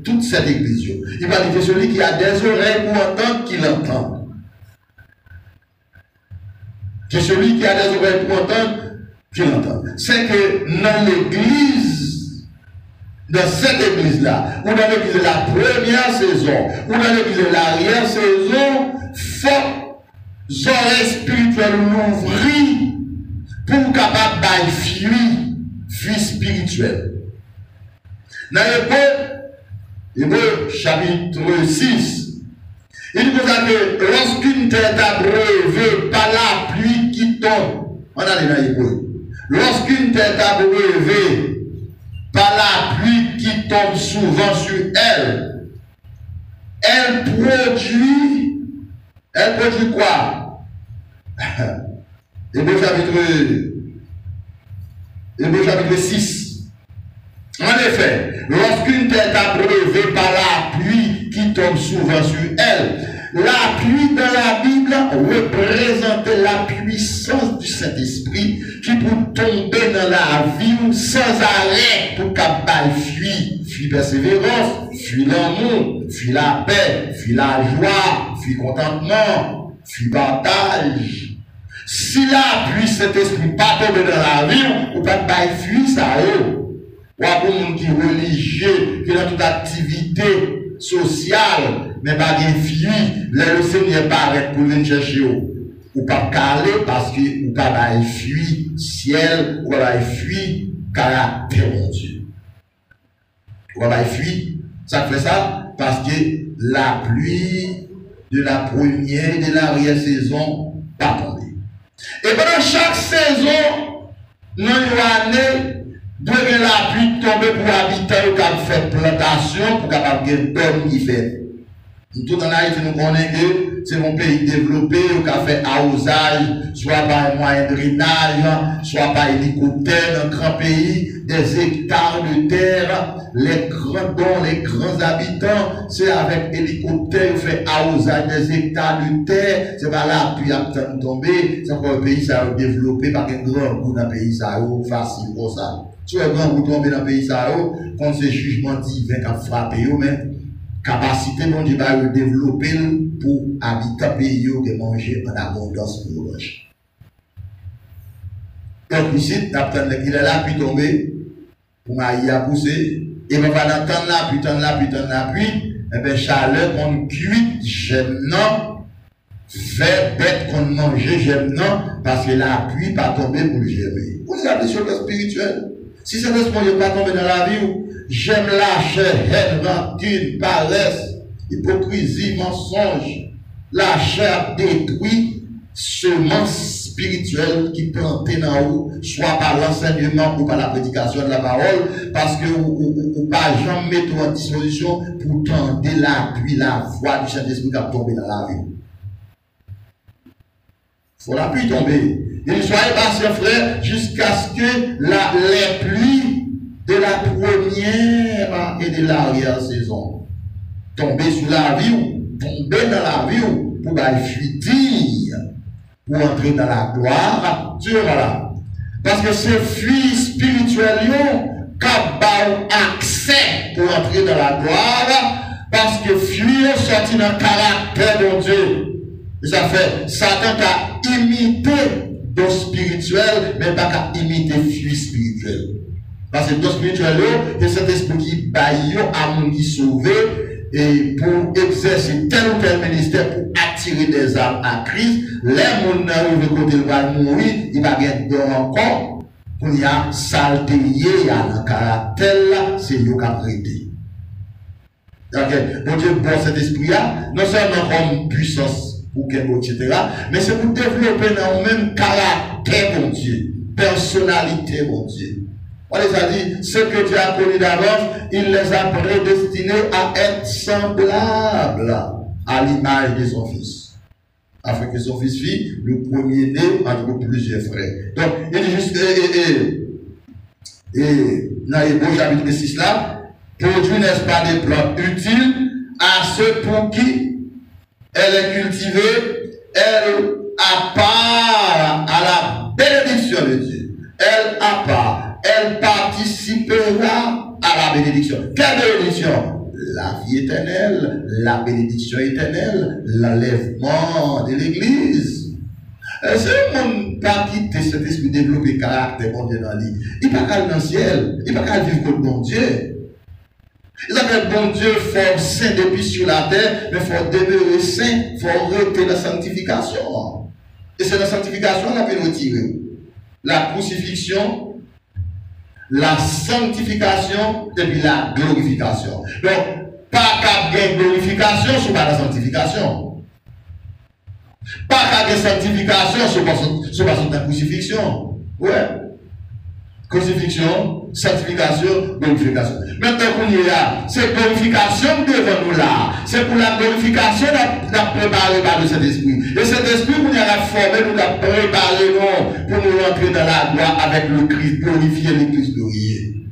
toute cette église. Il va dire que celui qui a des oreilles pour entendre, qu'il entende. Que celui qui a des oreilles pour entendre, qu'il entende. C'est que dans l'église, dans cette église-là, ou dans l'église de la première saison, ou dans l'église de l'arrière-saison, faut oreilles spirituelles l'ouvrir pour capable de fuir spirituelle. Dans Hébreu chapitre 6, il dit que lorsqu'une terre est abreuvée par la pluie qui tombe, on a dans Hébreu. Lorsqu'une terre est abreuvée par la pluie qui tombe souvent sur elle, elle produit quoi? Hébreu chapitre 6. En effet, lorsqu'une terre est abreuvée par la pluie qui tombe souvent sur elle, la pluie dans la Bible représente la puissance du Saint-Esprit qui peut tomber dans la vie sans arrêt pour qu'elle fuit persévérance, fuit l'amour, fuit la paix, fuit la joie, fuit contentement, fuit partage. Si la pluie, cet esprit pas tomber dans la vie, ou pas fuir ça, ou à pour monde qui est religieux, qui est dans toute activité sociale, mais pas bien fuir, le Seigneur paraît pour venir chercher ou pas caler parce que ou pas fuir ciel, ou pas fuir caractère mon Dieu. Ou pas fuir, ça fait ça parce que la pluie de la première et de l'arrière-saison pas tombée. Et pendant chaque saison, dans l'année, de la pluie tomber pour habiter ou faire plantation, pour capable de donner qui fait. Tout en Haïti, nous connaissons que c'est un pays développé qui a fait arrosage, soit par un moyen de drainage, soit par hélicoptère, un grand pays, des hectares de terre, les grands habitants, c'est avec hélicoptère, qui fait arrosage des hectares de terre, c'est pas là, puis après tomber, c'est encore un pays ça a développé par un grand goût dans le pays ça a facile pour ça. Si un grand goût tomber dans le pays ça a, quand c'est jugement divin qui a frappé, mais capacité mon Dieu va le développer pour habiter pays de manger en abondance pour le manger. Donc ici, t'attends qu'il est là puis tomber pour m'ailler à pousser et ben va l'entendre là puis et ben chaleur qu'on cuit j'aime non fait bête qu'on mange j'aime non parce que la pluie pas tomber pour le germer. Vous avez sur le spirituel. Si c'est l'espoir de pas tomber dans la vie j'aime la chair, haine, rancune, paresse, hypocrisie, mensonge. La chair détruit semences spirituelles qui plantent dans vous, soit par l'enseignement ou par la prédication de la parole, parce que vous pas jamais mettre en disposition pour tendre l'appui, la voix du Saint-Esprit qui a tombé dans la vie. Il faut la pluie tomber. Et soyez patients, frère, jusqu'à ce que les pluies de la première et de l'arrière-saison tomber sur la vie ou tomber dans la vie ou pour fuir, pour entrer dans la gloire. Voilà. Parce que ces fuites spirituelles qui ont accès pour entrer dans la gloire, parce que fuir sorti dans le caractère de Dieu. Et ça fait Satan qui a imité le spirituel, mais pas qu'à imiter fuite spirituelle. Parce que le spirituel, c'est cet esprit qui baille à mon qui sauvé et pour exercer tel ou tel ministère pour attirer des âmes à Christ. Les gens qui arrivent côté le va mourir, il va gagner encore. Pour y a saleté, il y a le caractère, c'est lui qui a prêté. Bon Dieu, bon cet esprit-là, non seulement comme puissance pour qu'il etc., mais c'est pour développer dans le même caractère, mon Dieu, personnalité, mon Dieu. On les a dit, ce que Dieu a connu d'avance, il les a prédestinés à être semblables à l'image de son fils. Afin que son fils fît le premier-né entre plusieurs frères. Donc, il dit juste, dans Hébreux chapitre 6 là, produit, n'est-ce pas, des plantes utiles à ceux pour qui elle est cultivée, elle a part à la bénédiction de Dieu. Elle a part. Elle participera à la bénédiction. Quelle bénédiction? La vie éternelle, la bénédiction éternelle, l'enlèvement de l'église. C'est un monde pas quitter cet esprit développé caractère bon Dieu dans lui. Il ne peut pas aller dans le ciel, il ne peut pas vivre comme bon Dieu. Il s'appelle bon Dieu, fort saint depuis sur la terre, mais fort demeurer saint, fort rester la sanctification. Et c'est la sanctification qu'on a pu retirer. La crucifixion, la sanctification et puis la glorification. Donc, pas qu'à gagner glorification, ce n'est pas la sanctification. Pas qu'à gagner sanctification, ce n'est pas la crucifixion. Ouais. Crucifixion, sanctification, glorification. Maintenant qu'on y est là, c'est glorification devant nous là. C'est pour la glorification qu'on a préparé par le Saint-Esprit. Et cet esprit qu'on a formé, nous a préparé pour nous rentrer dans la gloire avec le Christ, glorifier le Christ glorifié.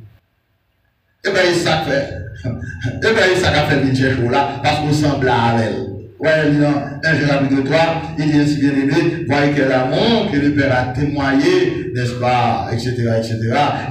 Et bien, ça fait. Et bien, ça a fait une cherche là, parce qu'on semble à elle. Ouais, dans 1 Jean chapitre 3, il dit ainsi bien aimé, voyez quel amour que le Père a témoigné, n'est-ce pas, etc., etc.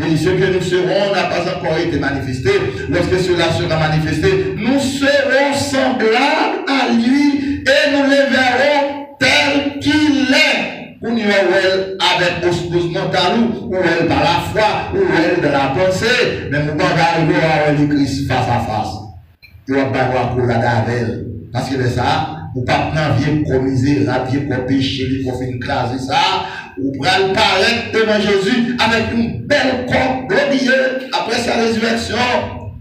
Il dit ce que nous serons n'a pas encore été manifesté. Lorsque cela sera manifesté, nous serons semblables à lui et nous le verrons tel qu'il est. Ou nous avec osmose mentale, ou elle par la foi, ou elle de la pensée, mais nous ne pouvons pas arriver à voir le Christ face à face. Nous ne pouvons pas voir pour la d'Avel. Parce que ça, ou pas vient commiser, rapier, pour pécher, pour faire une classe, ça, ou pour aller paraître devant Jésus avec une belle corps glorieux après sa résurrection.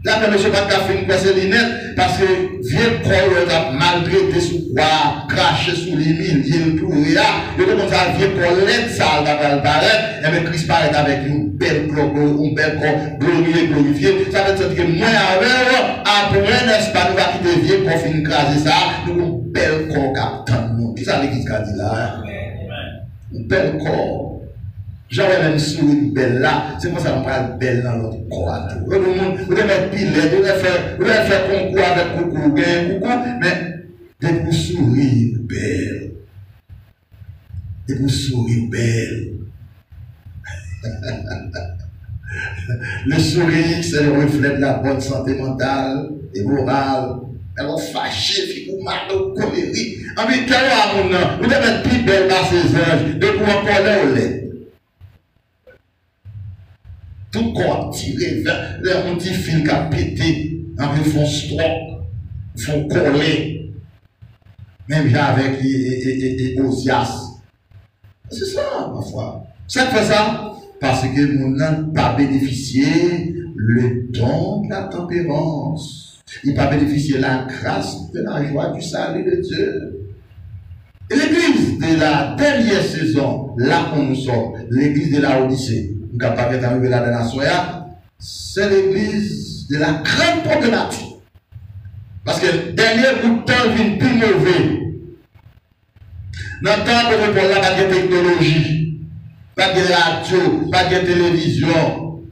Là, quand monsieur pas fait une passer lunettes, parce que vieux corps a maltraité sous quoi, craché sous les mille, il pleurait, le comme ça, vieux corps l'aide, ça va paraître, et bien Christ paraît avec une belle corps glorieux, glorifié. Ça veut dire que moi, après, n'est-ce pas, nous va quitter vieux corps, fin craser ça, nous avons un bel corps captain. Qui ça l'église a dit là? Un bel corps. J'aurais même souri une belle là, c'est pour ça qu'on parle belle dans notre corps. Vous devez mettre pile, vous devez faire concours avec coucou, mais de vous sourire belle. De vous sourire belle. Le sourire, c'est le reflet de la bonne santé mentale et morale. Elles vont fâcher, vous mal, colérique. En plus, vous devez mettre plus belle dans ces anges, de pouvoir coller au lait. Tout corps tiré vers un petit fil qui a pété, ils font stroke, ils font coller, même avec Osias. C'est ça, ma foi. Ça fait ça parce que mon n'a pas bénéficié le don de la tempérance. Il n'a pas bénéficié la grâce de la joie du salut de Dieu. Et l'église de la dernière saison, là où nous sommes, l'église de la Odyssée, capable d'arriver là dans la soya, c'est l'église de la grande problématique. Parce que le dernier bout de temps vient plus mauvais. Dans le temps de Paul, là, pas de technologie, pas de radio, pas de télévision.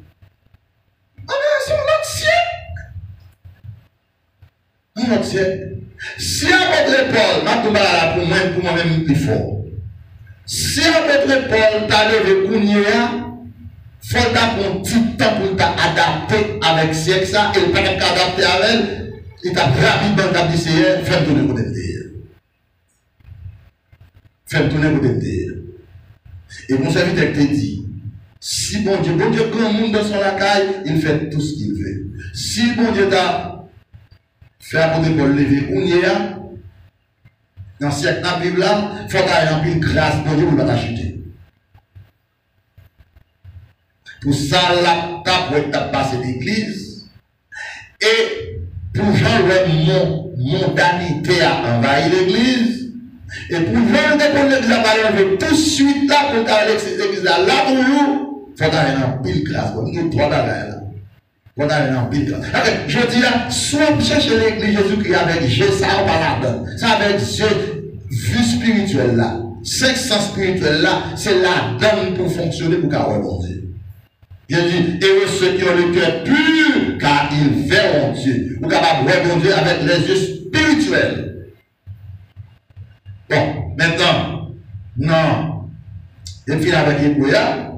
Ah mais c'est un autre siècle. Un autre siècle. Si apôtre Paul, ma tout là pour moi-même plus fort. Si apôtre Paul t'a levé Kounia, il faut un petit temps pour t'adapter avec siècle ça, et il ne peut pas t'adapter avec elle, il t'a rapidement adapté, fais tourner pour t'aider. Fais tourner pour t'aider. Et mon serviteur te dit, si bon Dieu, grand monde dans son lacaille, il fait tout ce qu'il veut. Si bon Dieu t'a fait apporter pour lever Kounia, dans le siècle de la Bible, il faut avoir une grâce pour Dieu pour ne pas t'acheter. Pour ça, la table pour passer l'église. Et pour genre mondanité a envahi l'église. Et pour genre de l'église a parlé tout de suite là pour aller l'église là pour nous, il faut aller dans pile classe. Nous trois là. Il faut aller dans pile classe. Je dis là, soit chercher l'église Jésus-Christ avec Jésus, ça on parle là-dedans. Ça avec Dieu, vue spirituelle là. 500 spirituel là, c'est la donne pour fonctionner pour qu'à bon Dieu. Il dit, heureux ceux qui ont le cœur pur, car ils verront Dieu. Vous êtes capable de voir Dieu avec les yeux spirituels. Bon, maintenant, non. Et puis avec Ébouya,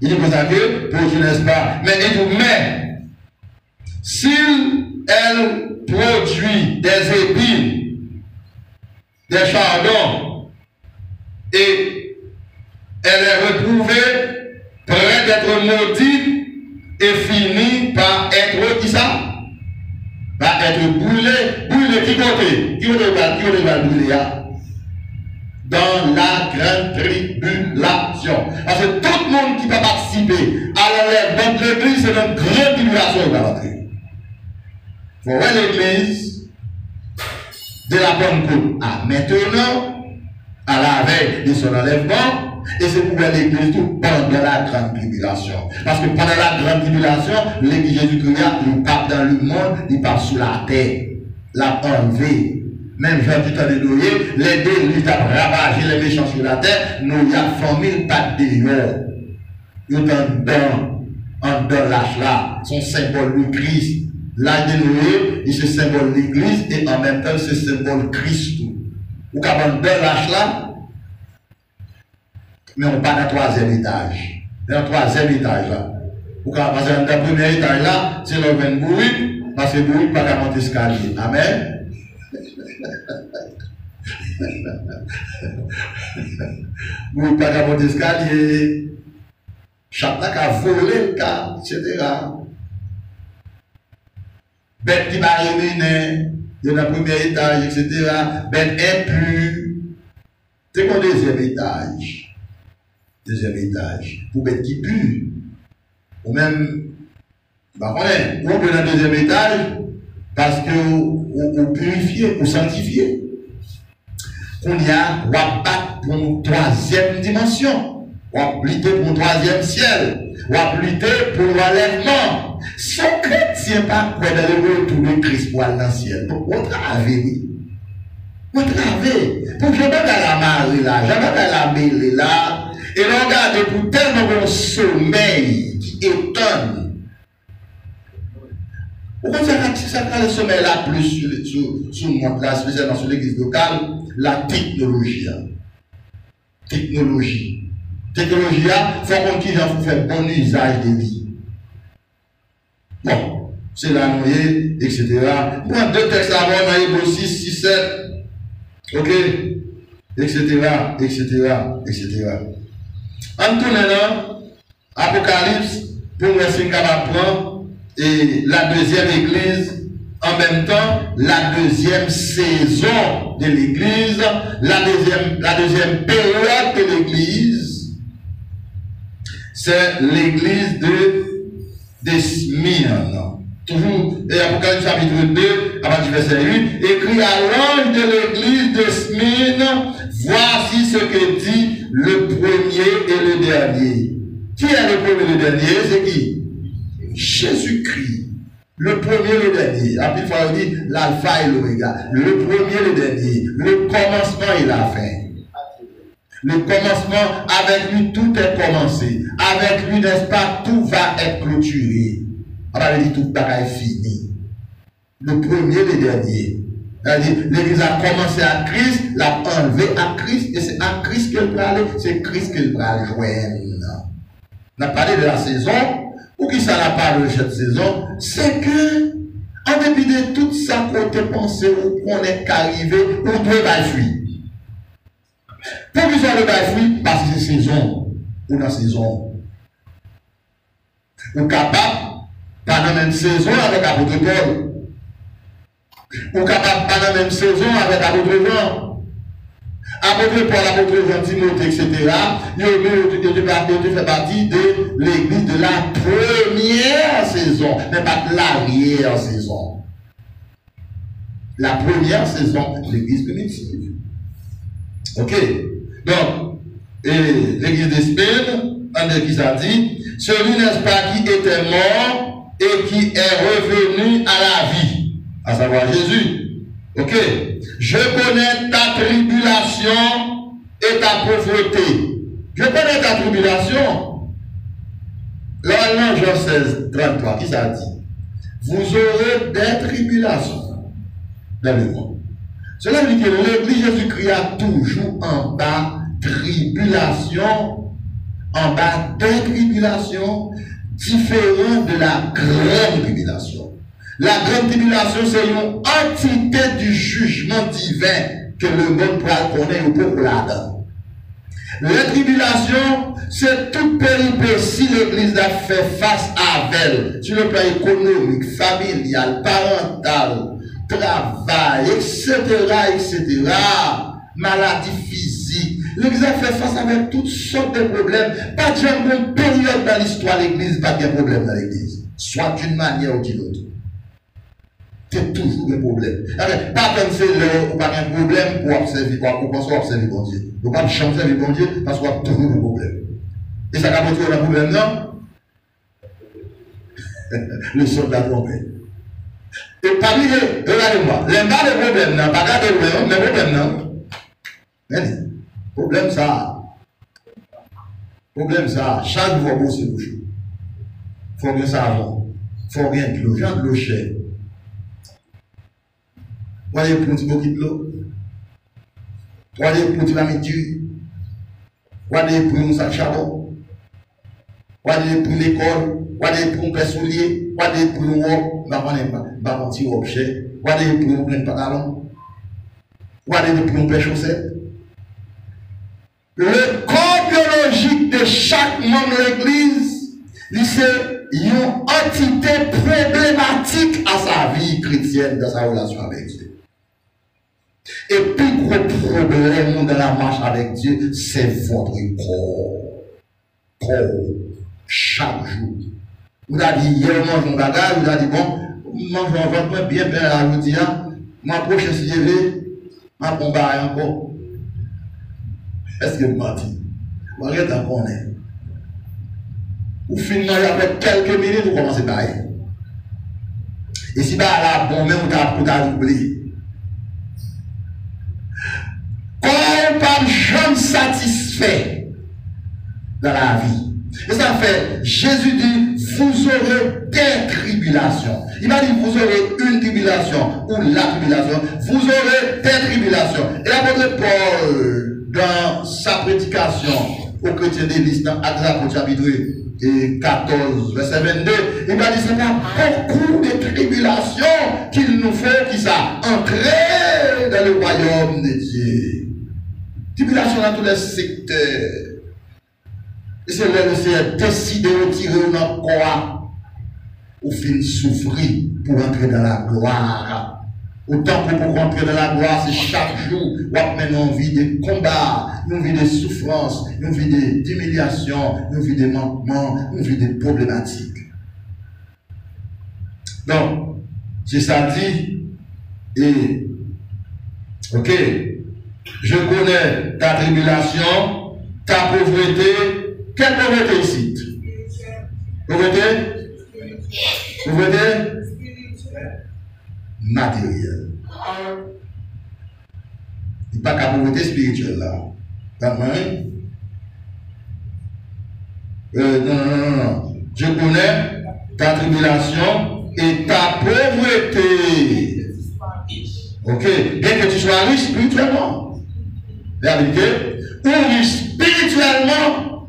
il dit comme ça que, pour je n'est-ce pas, mais il dit, mais, s'il, elle produit des épines, des chardons, et elle est retrouvée près d'être maudite et finit par être qui ça? Par être brûlé. Brûlé qui côté? Qui va brûler? Dans la grande tribulation. Parce que tout le monde qui va participer à l'enlèvement de l'église, c'est une grande tribulation qui va rentrer. Il faut voir l'église de la Pentecôte à maintenant, à la veille de son enlèvement. Et c'est pour l'église tout pendant la grande tribulation. Parce que pendant la grande tribulation, l'église Jésus-Christ, il part dans le monde, il part sous la terre, l'a enlevé. Même Jean du temps de Noé, les deux lui ont ravagé les méchants sur la terre, nous y a formé pas de dehors. Ils ont en dedans l'âge là, son symbole du Christ. L'âge de Noé, il se symbole l'église et en même temps, c'est symbole Christ. Ou qu'à dans l'âge là, mais on part dans le troisième étage. Dans le troisième étage là. Parce que dans le premier étage là, c'est le 20 bruit, parce que le bruit pas qu'à monter escalier. Amen. Bruit pas qu'à monter escalier. Chaque là qu'à voler le cas, etc. Bête qui va éliminer dans le premier étage, etc. Bête impure. C'est mon deuxième étage. Deuxième étage, pour bête qui pue, ou même Bah, on peut dans le deuxième étage parce que vous purifiez, vous sanctifiez. On y a, on va battre pour une troisième dimension. On va lutter pour un troisième ciel. On va lutter pour l'enlèvement. Si on chrétien pas quoi dans le retour de Christ pour aller dans le ciel, on travaille, oui. On travaille. Pour jamais dans la marée là, jamais dans la mêlée là. Et on regarde pour tellement bon sommeil qui étonne. Pourquoi ça prend le sommeil là plus sur le monde là, spécialement sur l'église locale, la technologie. Technologie. Technologie, il faut qu'on dise qu'il faut faire bon usage de lui. Bon, c'est la noyée, etc. Bon, deux textes avant, on a Hébreux 6, 6, 7. Ok? Etc. En tournant, Apocalypse, pour nous essayer d'apprendre, et la deuxième église, en même temps, la deuxième saison de l'église, la deuxième période de l'église, c'est l'église de Smyrne. Toujours, et Apocalypse chapitre 2, à partir du verset 8, écrit à l'ange de l'église de Smyrne, voici ce que dit le premier et le dernier. Qui est le premier et le dernier? C'est qui? Jésus-Christ. Le premier et le dernier. Après, il faut dire l'alpha et l'oméga. Le premier et le dernier. Le commencement et la fin. Le commencement, avec lui, tout est commencé. Avec lui, n'est-ce pas, tout va être clôturé. On va dire tout est fini. Le premier et le dernier. L'église a commencé à Christ, l'a enlevé à Christ, et c'est à Christ qu'elle va aller, c'est Christ qu'elle va joindre. On a parlé de la saison. Pour qui ça n'a pas de cette saison, c'est que, en dépit de tout ça qu'on te pensé, où on est arrivé, on doit fuir. Pour qui ça ne va fuir, parce que c'est saison, ou dans saison. Ou capable, pas dans la même saison avec l'apôtre Paul. Ou capable, pas dans la même saison avec l'apôtre Jean. Apôtre Paul, apôtre Jean, Timothée, etc. Il fait partie de l'église de la première saison, mais pas de l'arrière-saison. La première saison de l'église primitive. Ok? Donc, l'église de Smyrne, qui ça dit, celui, n'est-ce pas, qui était mort et qui est revenu à la vie, à savoir Jésus. Ok? Je connais ta tribulation et ta pauvreté. Je connais ta tribulation. Là, Jean 16, 33, qui ça dit? Vous aurez des tribulations dans le monde. Cela veut dire que l'église Jésus-Christ a toujours en bas tribulation, en bas des tribulations différentes de la grande tribulation. La grande tribulation, c'est une entité du jugement divin que le monde pourra connaître pour là-dedans. La tribulation, c'est toute péripétie l'église a fait face à elle, sur le plan économique, familial, parental, travail, etc., etc., maladie physique. L'église a fait face avec toutes sortes de problèmes. Pas de une période dans l'histoire de l'église, pas de problème dans l'église, soit d'une manière ou d'une autre. C'est toujours un problème. Pas comme c'est l'heure ou pas un problème pour observer, pour penser observer bon Dieu. Vous ne pouvez pas changer bon Dieu parce qu'on a toujours un problème. Et ça va continuer un problème, non? Le son de la trompette. Et parmi les, regardez-moi, les bas de problème, non, pas de problème, mais problème, non. Mais problème ça. Problème ça, chaque fois que c'est bouché. Il faut bien savon. Il faut bien de l'eau, genre de l'eau chère. Vous allez pour un petit bouquet de l'eau. Vous allez pour un petit lamiture. Vous allez pour un sac charbon. Vous allez pour l'école. Vous allez pour un père soulier. Vous allez pour un robe. Pas un petit robe cher. Vous allez pour un plein pantalon. Vous allez pour un père chaussette. Le corps biologique de chaque membre de l'église, c'est une entité problématique à sa vie chrétienne, dans sa relation avec Dieu. Et plus gros problème dans la marche avec Dieu, c'est votre corps. Corps, chaque jour. Vous avez dit, hier, on mange mon bagage, vous avez dit, bon, mange un ventre bien, bien à la route, ma prochaine si je vais, ma pompe encore. Est-ce que vous mentez? Vous regardez encore, vous finissez avec quelques minutes, vous commencez par aller. Et si bah là, bon, même vous avez oublié. Comme pas jamais satisfait dans la vie. Et ça fait, Jésus dit, vous aurez des tribulations. Il m'a dit, vous aurez une tribulation ou la tribulation. Vous aurez des tribulations. Et l'apôtre Paul, dans sa prédication aux chrétiens d'Église, dans Actes des Apôtres, chapitre 14, verset 22, il m'a dit, c'est pas beaucoup de tribulations qu'il nous faut, qui ça, entrer dans le royaume de Dieu. Tribulation dans tous les secteurs. Et c'est là que le Seigneur décide de retirer notre corps ou fin souffrir pour entrer dans la gloire. Autant que pour entrer dans la gloire, c'est chaque jour, on a une vie de combat, une vie de souffrance, une vie d'humiliation, une vie de manquement, une vie de problématiques. Donc, c'est ça dit, et, ok, je connais ta tribulation, ta pauvreté. Quelle pauvreté ici? Pauvreté? Pauvreté? Matérielle. Il n'y a pas qu'à pauvreté spirituelle là. Pas vrai? Non. Je connais ta tribulation et ta pauvreté. Ok? Bien que tu sois riche spirituellement. La vérité? Ou riche spirituellement.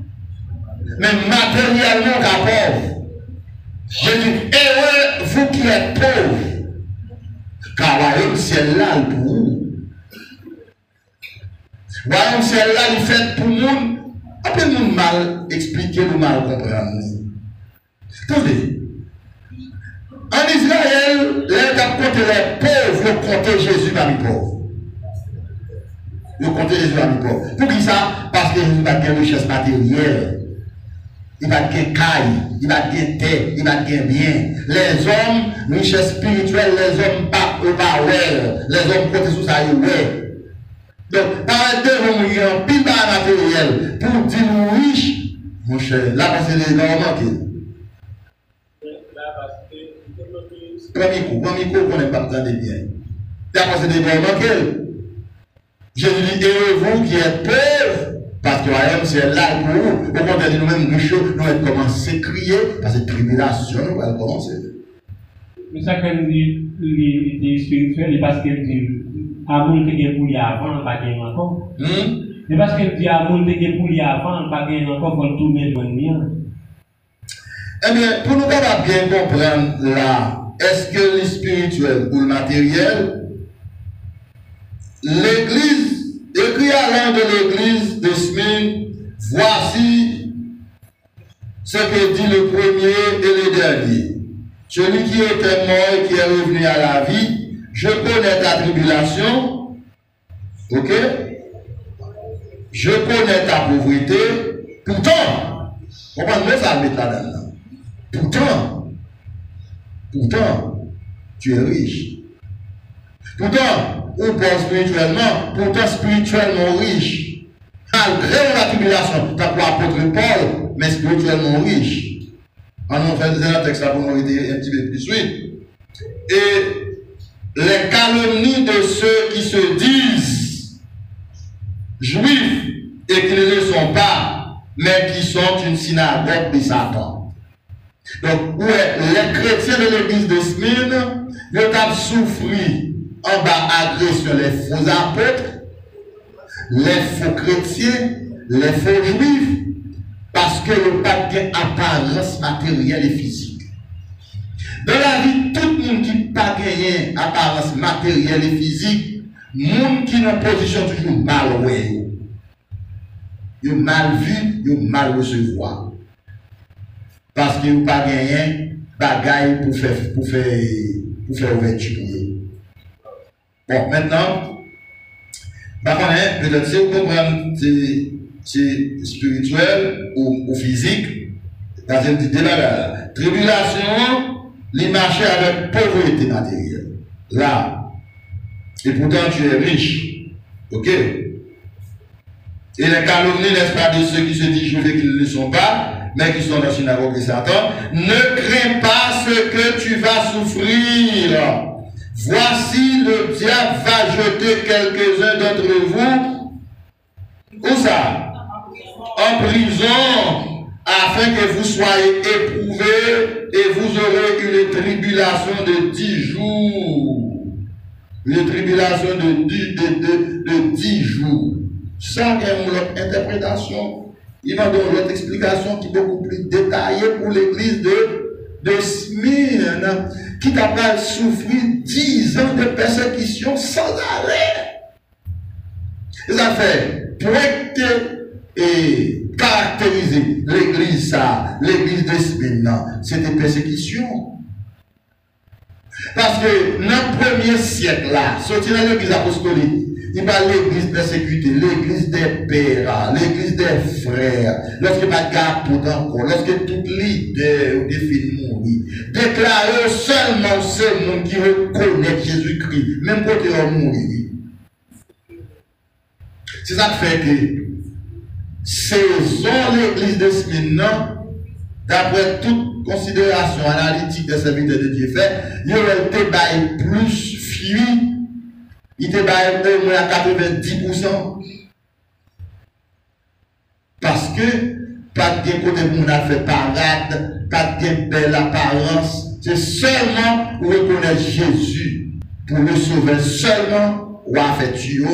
Mais matériellement qu'à pauvre. Je dis, heureux vous qui êtes pauvres, car royaume ciel là pour vous. Royaume ciel là il fait pour nous. Après nous mal expliquer, nous mal comprendre. Attendez. En Israël, les gars comptent les pauvres, ils comptent Jésus parmi les pauvres. Ils comptent Jésus parmi les pauvres. Pour qui ça? Parce que Jésus n'a pas de richesse matérielle. Il va gagner caille, il va gagner terre, il va gagner bien. Les hommes, richesse spirituelle, les hommes pas les hommes côté sous ça, ouais. Donc, par deux, il y a un pile matériel pour dire riche, mon cher, là, c'est les normes Premier coup, qu'on n'est pas entendu bien. D'abord, c'est des normes Jésus dit, et vous qui êtes pauvres, parce que royaume c'est là pour vous. Au contraire de nous-mêmes riches, nous allons commencer à crier, parce que tribulation, nous allons commencer. Mais ça, quand on dit les spirituels, parce qu'elle dit, amour qui est pour lui avant, pas gagner encore. Mais parce qu'elle dit, amour qui est pour lui avant, pas gagner encore, il faut tourner le bon. Eh bien, pour nous capables bien comprendre là, est-ce que le spirituel ou le matériel, l'Église, écrit à l'un de l'Église de Smyrne, voici ce que dit le premier et le dernier. Celui qui était mort et qui est revenu à la vie, je connais ta tribulation, ok? Je connais ta pauvreté, pourtant, comprenez ça, mettre là-dedans. Pourtant, tu es riche. Pourtant, ou pas spirituellement, pourtant spirituellement riche. Malgré la tribulation, t'as pas apôtre Paul, mais spirituellement riche. On va faire un texte là pour nous aider un petit peu plus vite. Et les calomnies de ceux qui se disent juifs et qui ne le sont pas, mais qui sont une synagogue de Satan. Donc, ouais, les chrétiens de l'église de Smyrne, ils ont souffert en bas agression les faux apôtres, les faux chrétiens, les faux juifs, parce que le pas d'apparence matérielle et physique. Dans la vie, tout le monde qui n'a pas gagné apparence matérielle et physique, monde qui est en position toujours mal ouais. Ils ont mal vu, ils ont mal recevoir. Parce qu'ils n'ont pas gagné bagaille pour faire ouverture. Bon, maintenant, peut-être si vous comprenez, c'est spirituel ou physique, Parce qu'il dit, tribulation, les marchés avec pauvreté matérielle. Là. Et pourtant, tu es riche. Ok? Et les calomnies, n'est-ce pas, de ceux qui se disent juifs et qui ne le sont pas, mais qui sont dans la synagogue de Satan, ne crains pas ce que tu vas souffrir. Voici le diable va jeter quelques-uns d'entre vous. Où ça? En prison, afin que vous soyez éprouvés et vous aurez une tribulation de 10 jours. Une tribulation de 10 jours. Ça, il y a une autre interprétation. Il m'a donné une autre explication qui est beaucoup plus détaillée pour l'église de Smyrne, qui t'a souffert 10 ans de persécution sans arrêt. Et ça fait, pour et caractériser l'église, ça, l'église de Smyrne, c'est des persécutions. Parce que dans le premier siècle, là, sorti dans l'église apostolique, il parle de l'église persécutée, l'église des pères, l'église des frères, lorsque il n'y a pas de garde encore, lorsque tout leader ou des filles mourir, déclarer seulement ce monde qui reconnaît Jésus-Christ, même quand il est mourir. C'est ça qui fait que saison l'église de Smyrne, d'après toute considération analytique des serviteurs de Dieu fait, il aurait été plus fui. Il était au moins à 90%. Parce que, pas de côté pour nous fait parade, pas de belle apparence. C'est seulement pour reconnaître Jésus, pour le sauver seulement, ou à faire tuer,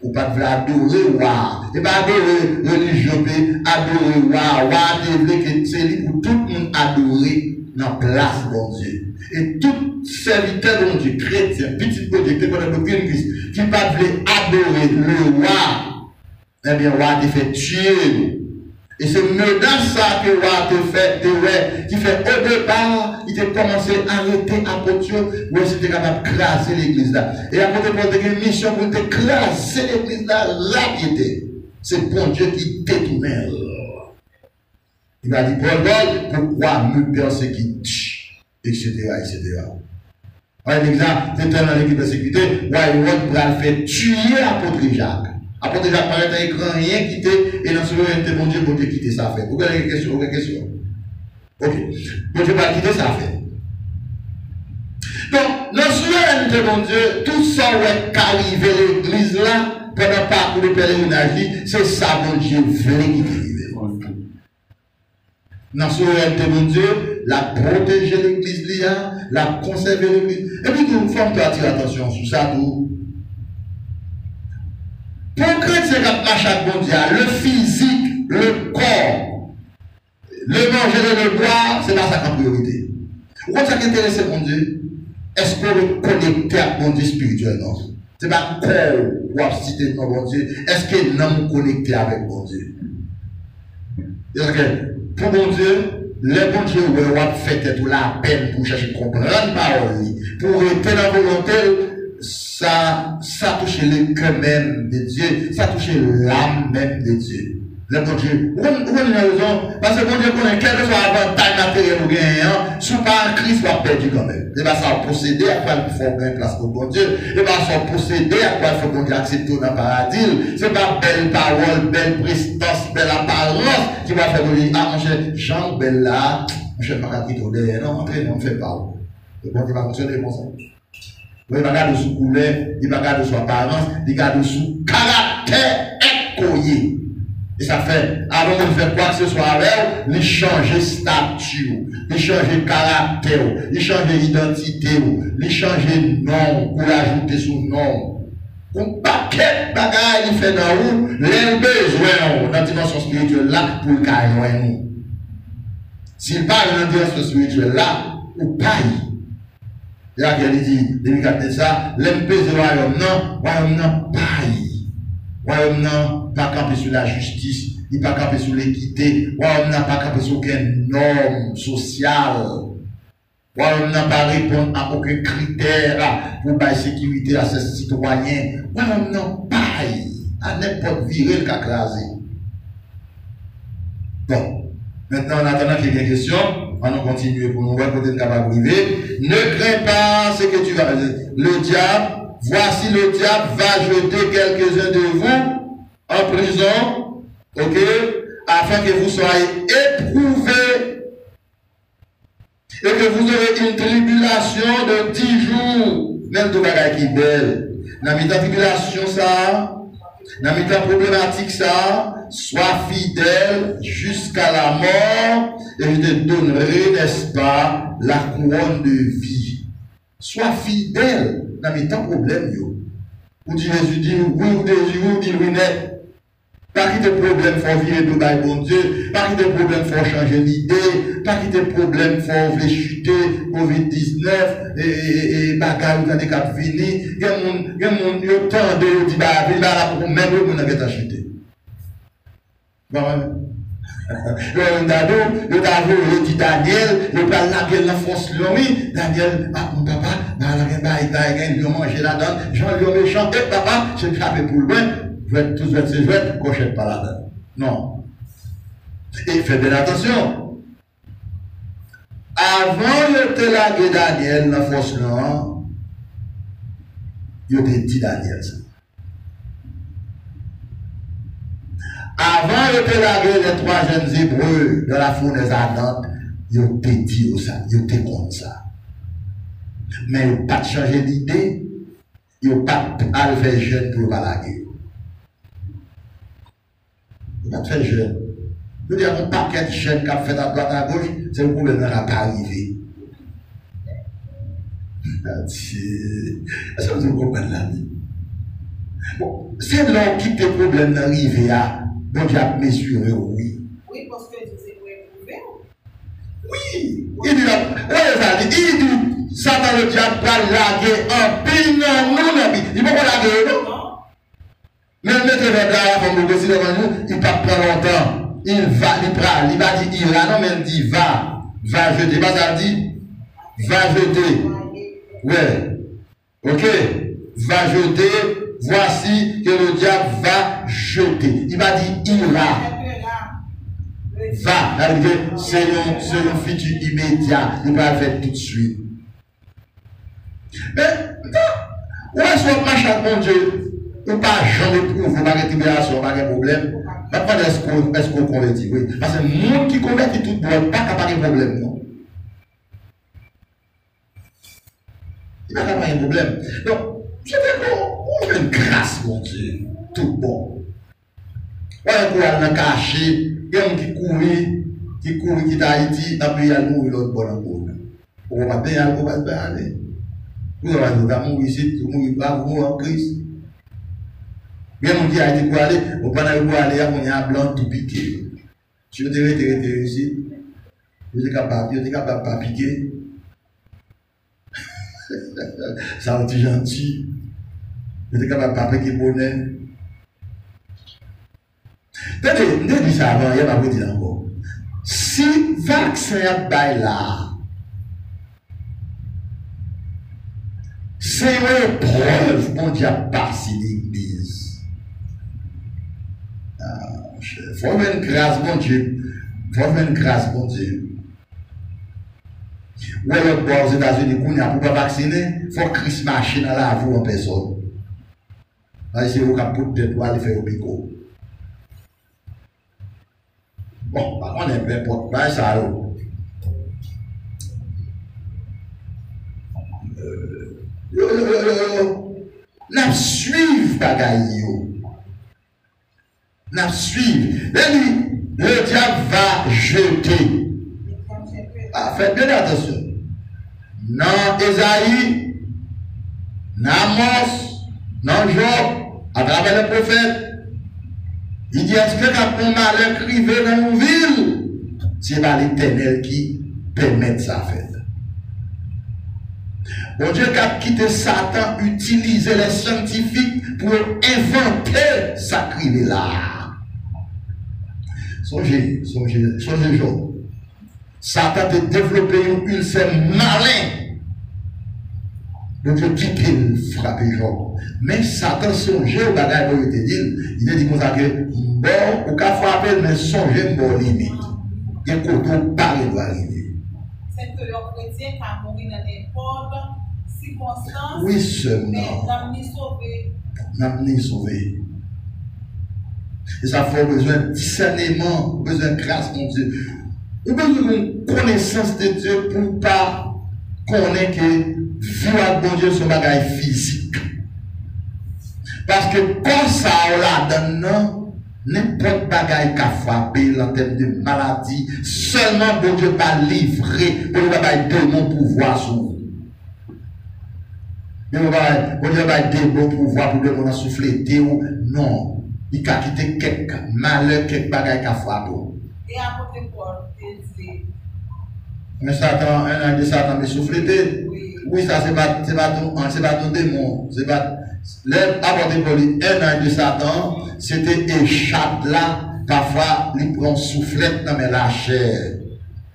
ou pas de l'adorer, ou à. Et pas adorer religion, adorer, ou à développer, c'est pour tout le monde adorer dans la place de Dieu. Et tout serviteur de Dieu, chrétien, petit projet, qui ne pas adorer le roi, eh bien, le roi te fait tuer. Et c'est dans ça que le roi te fait, qui fait au départ, il a commencé à arrêter à Potio, où il était capable de craser l'église là. Et après, il a une mission pour te craser l'église là, rapidement. C'est bon Dieu qui détournait. Il m'a dit, Paul, pourquoi me persécute? Etc. Par exemple, c'est dans l'équipe de sécurité, Waywood va faire tuer l'apôtre Jacques. L'apôtre Jacques paraît un écran rien quitté, et dans ce moment, bon Dieu, bon Dieu quitter ça fait. Vous avez une question? Ok. Bon Dieu va quitter ça fait. Donc, dans ce moment, bon Dieu, tout ça qui arrive à l'église là, pendant le parcours de pèlerinage, c'est ça, bon Dieu, veut quitter. Dans ce réalité, mon Dieu, la protéger l'église, la conserver l'église. Et puis, une femme doit attirer l'attention sur ça, tout. Pour chrétien qui marche avec mon Dieu, le physique, le corps, le manger et le boire, c'est pas ça qui est priorité. Pourquoi ça qui intéresse mon Dieu? Est-ce qu'on est connecté à mon Dieu spirituellement? C'est pas le corps ou à citer de mon Dieu. Est-ce que nous sommes connectés avec mon Dieu? Pour mon Dieu, les bon Dieu, on va faire toute la peine pour chercher à comprendre la parole. Pour rester dans la volonté, ça touche le cœur même de Dieu, ça touche l'âme même de Dieu. Le bon Dieu, vous avez raison, parce que bon Dieu connaît quel que soit l'avantage matériel ou gagnant, si pas en Christ, va perdu quand même. Et bien, ça va posséder à quoi il faut gagner place pour bon Dieu. Et bien, ça va posséder à quoi il faut bon Dieu accepter dans le paradis. C'est pas belle parole, belle prestance, belle apparence qui va faire dire, ah, mon cher, Jean, belle là, mon cher, pas qu'à quitter non, entrez, on ne fait pas. Le bon Dieu va fonctionner comme ça. Il va garder sous couleur, il va garder sous apparence, il va garder sous caractère écoyé. Et ça fait, avant de faire quoi que ce soit avec, il change statut, il change caractère, il change identité, il change nom, pour l'ajouter sous nom. Un paquet de bagages il fait dans vous, les besoins dans la dimension spirituelle là, pour le gagner. S'il parle dans la dimension spirituelle là, ou paye. Et là, il dit, il ça, l'empêche du royaume non, paye. Royaume non, pas camper sur la justice, il pas camper sur l'équité, royaume n'a pas camper sur aucune norme sociale. Royaume n'a pas répondre à aucun critère pour la sécurité à ses citoyens. Royaume non, paye. À n'importe viril qu'a crasé. Bon. Maintenant, en attendant qu'il y ait des questions, on va continuer pour nous voir peut-être capable d'arriver. Ne crains pas ce que tu vas dire. Le diable, voici le diable va jeter quelques-uns de vous en prison, ok, afin que vous soyez éprouvés et que vous aurez une tribulation de 10 jours. Même tout bagage qui est belle. Dans la tribulation, ça, dans la problématique, ça, sois fidèle jusqu'à la mort et je te donnerai, n'est-ce pas, la couronne de vie. Sois fidèle dans les problèmes. Ou dit Jésus dit oui, ou dit oui, net. Pas qu'il y ait de problème, il faut virer tout le bon Dieu. Pas qu'il y ait de problème, il faut changer d'idée. Pas qu'il y ait de problème, il faut chuter, Covid-19, et bagaille, vous avez qu'à venir. Il y a mon temps de dire, bah, même eux, vous n'avez pas chuté. Bon, le dit Daniel, le plat la gueule la force oui, Daniel, ah mon papa, il a mangé là-dedans, Jean lui méchant, et papa, je me frappe pour le loin, je vais tous mettre ses jouets, cochette pas là-dedans. Non. Et faites bien attention. Avant de te laguer Daniel dans la force là, il te dit Daniel ça. Avant de te laguer les 3 jeunes Hébreux de la fournaise ardente, il te dit ça, il te compte ça. Mais il n'a pas changé d'idée, il n'a pas fait jeune pour ne pas laguer. Il n'a pas fait jeune. Je veux dire, un paquet de jeunes qui a fait à droite à gauche, c'est le problème n'a pas arrivé. Est-ce que vous comprenez la vie? Bon, c'est là qui te problème d'arriver à. Donc, il a mesuré, oui. Oui, parce que c'est pour éprouver. Oui. Il dit, Satan le diable va laguer un pile, non, il ne peut pas laguer, non? Même mettre le gars, comme vous décidez devant nous, il ne peut pas prendre longtemps. Il va dire, il va, non, mais il dit, va jeter. Pas ça dit, va jeter. Ouais. Ok. Va jeter. Voici que le diable va jeter. Il va dire, il va. Va. C'est un futur immédiat. Il va le faire tout de suite. Mais, où est-ce qu'on marche avec mon Dieu? Ou pas jamais pour vous, pas de tribulation, pas de problème. Maintenant, est-ce qu'on convertit? Oui. Parce que le monde qui convertit tout le monde, pas capable de problème, non? Il n'a pas de problème. Donc, c'est on fait une grâce, mon Dieu. Tout bon. Ouais, pour aller cacher, il y a un qui court, qui d'Haïti, après il y a mourir l'autre bon encore. On va bien aller. Vous allez mourir ici, vous mourir pas, vous mourir en Christ. Bien, mon Dieu a été pour aller, on va aller, on y a un blanc tout piqué. Je te retirer ici. Vous êtes capable de pas piquer. Ça va être gentil. Vous êtes capable de pas piquer bonnet. Tenez, je dis ça avant, il n'y a pas de dire encore. Si le vaccin est là, c'est une preuve, mon Dieu, passer l'église. Il faut avoir une grâce, mon Dieu. Il faut avoir une grâce, mon Dieu. Ou alors, aux États-Unis, pour ne pas vacciner, il faut que Christ marche dans la vie en personne. Là, c'est vous qui avez de aller faire au bico. Bon, par contre, on est n'importe quoi, ça. N'a suivre bagaille yo. N'a suivre. Le diable va jeter. Ah, faites bien attention. Dans Esaïe, dans Amos, dans Job, à travers les prophètes, il dit est-ce que quand on malheur crivé dans nos villes, c'est pas l'Éternel qui permet ça faire. Bon Dieu qui a quitté Satan, utiliser les scientifiques pour inventer ça crivé là. Songez, Job. Satan a développé une ulcère malin. Donc Dieu dit qu'il frappe Job. Mais Satan songeait au bagage pour te dire, il a dit comme ça que bon, au cas frapper, mais songez bon limite. il y a un côté pareil doit arriver. C'est que le chrétien qui a mouru dans n'importe circonstance, Oui, seulement. N'amener sauvé. Et ça fait besoin de discernement, besoin de grâce, mon Dieu. Ou besoin de connaissance de Dieu pour ne pas connaître que vivre avec mon Dieu son bagage physique. Parce que quand ça là donne, n'importe bagage qu'a frappé en termes de maladie, seulement bon Dieu pas livré pour le bagage de mon pouvoir sur vous. Bon Dieu pas de bon pouvoir pour le souffler ou non. Il a quitté quelques malheurs, quelques bagages qu'a frappé. Et à côté Paul, dit. Mais Satan, un an de Satan me soufflé. Oui, ça c'est pas ton démon. C'est pas. L'apôtre Paul, un an de Satan, c'était échappe là. Parfois, il prend soufflette dans la chair.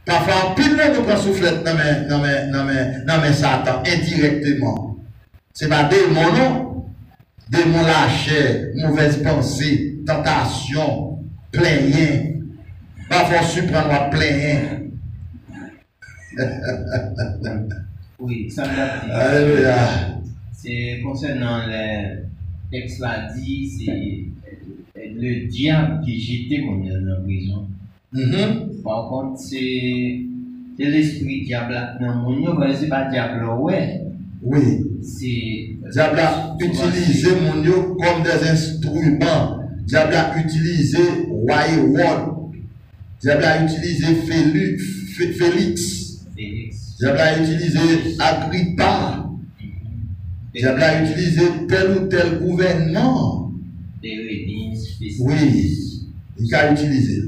Parfois, pile de prend soufflette dans mes Satan, indirectement. C'est pas démon, non? Démon la chair, mauvaise pensée, tentation, plaignant. Parfois, surprendre plaignant. Oui, ça me dit. Alléluia. C'est concernant les textes là dit, c'est le diable qui jetait mon dans la prison. Par contre, c'est l'esprit diable là dans mon c'est pas diable ouais. Oui. C'est diable a utilisé mon Dieu comme des instruments. Diable a utilisé Word. Diable a utilisé Félix. Diable a utilisé Agrippa. Diable a utilisé tel ou tel gouvernement. Oui, il a utilisé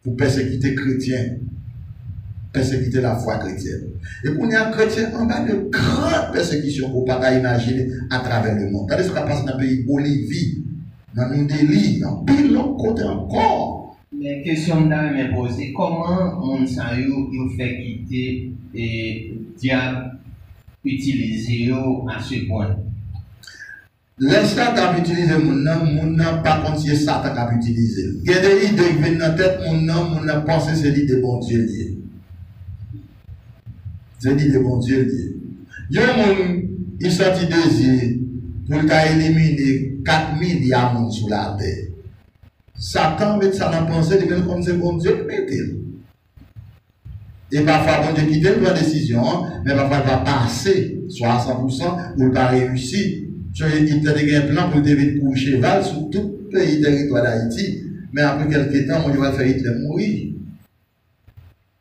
pour persécuter les chrétiens, persécuter la foi chrétienne. Et pour un chrétien, on a de grandes persécutions pour ne pas imaginer à travers le monde. Regardez ce qui passe dans le pays Bolivie, dans le Délire, dans pile l'autre côté encore. Mais question là me poser, comment on s'est fait quitter et diable utiliser à ce point? Les Satan utilisé mon nom, par contre, c'est Satan qui a utilisé. Il y a des idées qui viennent dans la tête, mon nom pense que c'est l'idée de bon Dieu lié. C'est l'idée de bon Dieu lié. Il y a un monde, il sortit des yeux pour éliminer 4 milliards de monde sur la terre. Satan met ça dans la pensée, il dit comme c'est bon Dieu qui met. Et parfois, bon Dieu quitte la décision, mais parfois, il va passer, soit à 100%, ou il va réussir. Il y a un plan pour David pour cheval sur tout le pays territoire d'Haïti, mais après quelques temps, on va faire Hitler mourir,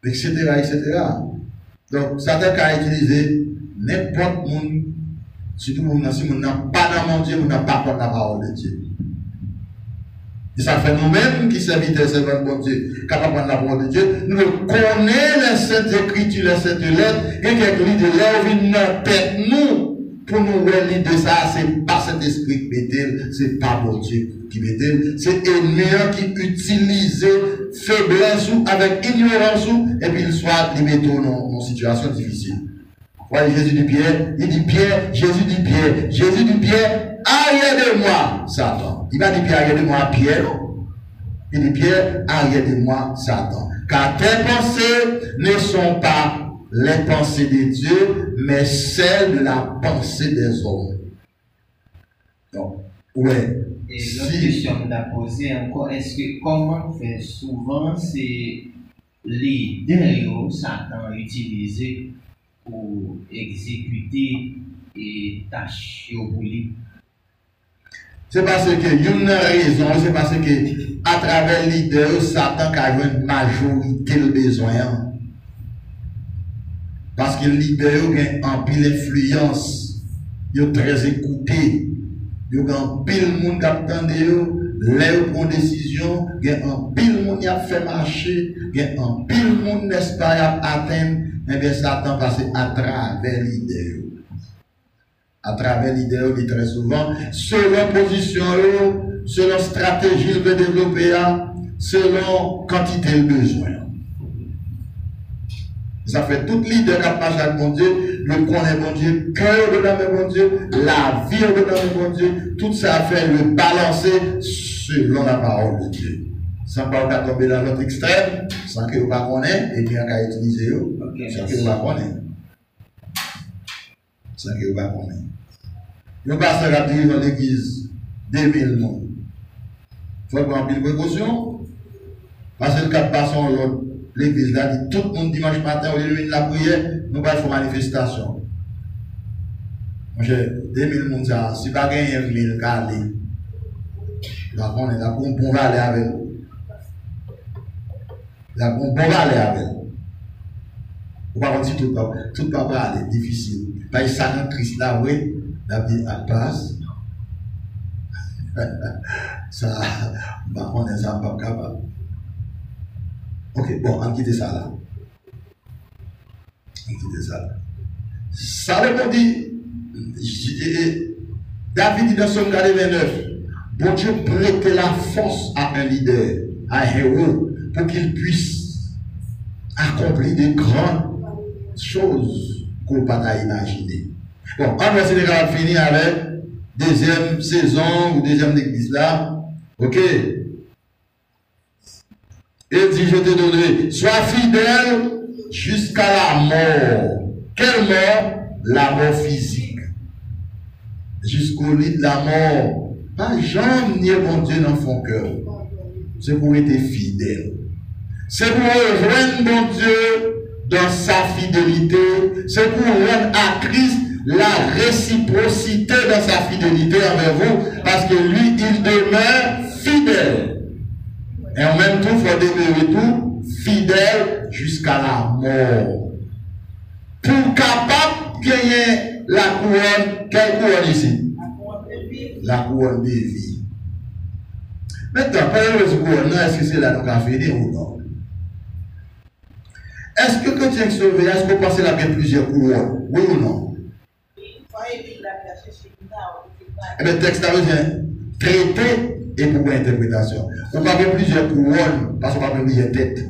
etc., etc. Donc, Satan a utilisé n'importe qui, surtout si on n'a pas dans mon Dieu, on n'a pas contre la parole de Dieu. Et ça fait nous-mêmes qui serviteurs servants de bon Dieu, capables de prendre la parole de Dieu, nous connaissons les saintes écritures, les saintes lettres, et quelques livres de l'œuvre dans la tête, nous. Pour nous relire de ça, c'est pas cet esprit qui met, c'est pas bon Dieu qui met, c'est ennemi qui utilise faiblesse ou avec ignorance et puis il soit limité dans une situation difficile. Voyez Jésus dit Pierre, il dit Pierre, Jésus dit Pierre, arrière de moi, Satan. Il va dire Pierre, arrière de moi, Pierre, non? Il dit Pierre, arrière de moi, Satan. Car tes pensées ne sont pas les pensées de Dieu, mais celles de la pensée des hommes. Donc, ouais. Et l'autre question que je posée encore, est-ce que comment faire souvent c'est les idées Satan utilisé pour exécuter et tâches pour lui? C'est parce que il y a une raison, c'est parce que à travers l'idée, Satan a une majorité de besoin. Parce que l'idée a en pile influence, il est très écouté, il y a en pile monde qui attend les prend décision, il y a en pile monde qui a fait marcher, il y a en pile monde n'est-ce pas atteindre, et bien Satan passe à travers l'idée. À travers l'idée, il dit très souvent, selon position, selon stratégie qu'il veut développer, selon quantité de besoin. Ça fait toute l'idée qui marche avec mon Dieu, le connaît mon Dieu, cœur de l'homme mon Dieu, la vie de l'homme mon Dieu, tout ça fait le balancer selon la parole de Dieu. sans pas tomber dans l'autre extrême, sans que vous ne connaissiez, et bien qu'à utiliser, sans que vous ne connaissiez. Sans que vous ne connaissiez. Le pasteur a dit dans l'église 2000 monde. Il faut prendre une précaution. Parce que le cas de passant, l'église a dit tout le monde dimanche matin, au lieu de la prière, nous allons faire manifestation. Mon cher, 2000 monde, ça, si pas gagner 1000 calés, là, on est là pour un bon valet avec vous. Là, pour un bon valet avec vous. Vous ne pouvez pas dire tout pas aller, difficile. Parce que ça, dans Christ là, oui, la vie à passe. Ça, on est ça pas capable. Ok, bon, on quitte ça là. On quitte ça là. Ça répondit, David dit dans Somme 29, bon Dieu prêtait la force à un leader, à un héros, pour qu'il puisse accomplir de grandes choses qu'on ne peut pas imaginer. Bon, on va essayer de finir avec deuxième saison ou deuxième église là. Ok. Et dit, je te donnerai, sois fidèle jusqu'à la mort. Quelle mort? La mort physique. Jusqu'au lit de la mort. Pas jamais nier mon Dieu dans son cœur. C'est pour être fidèle. C'est pour rejoindre mon Dieu dans sa fidélité. C'est pour rendre à Christ la réciprocité dans sa fidélité envers vous. Parce que lui, il demeure fidèle. Et en même temps, il faut demeurer tout fidèle jusqu'à la mort. Pour capable de gagner la couronne, quelle couronne ici? La couronne de vie. Maintenant, parlons de couronne, est-ce que c'est là qu'on a fini ou non? Est-ce que quand tu es sauvé, est-ce que vous pensez qu'il y a plusieurs couronnes? Oui ou non? Eh bien, le texte a besoin traité et pour interprétation. On va avoir plusieurs couronnes parce qu'on va avoir plusieurs têtes.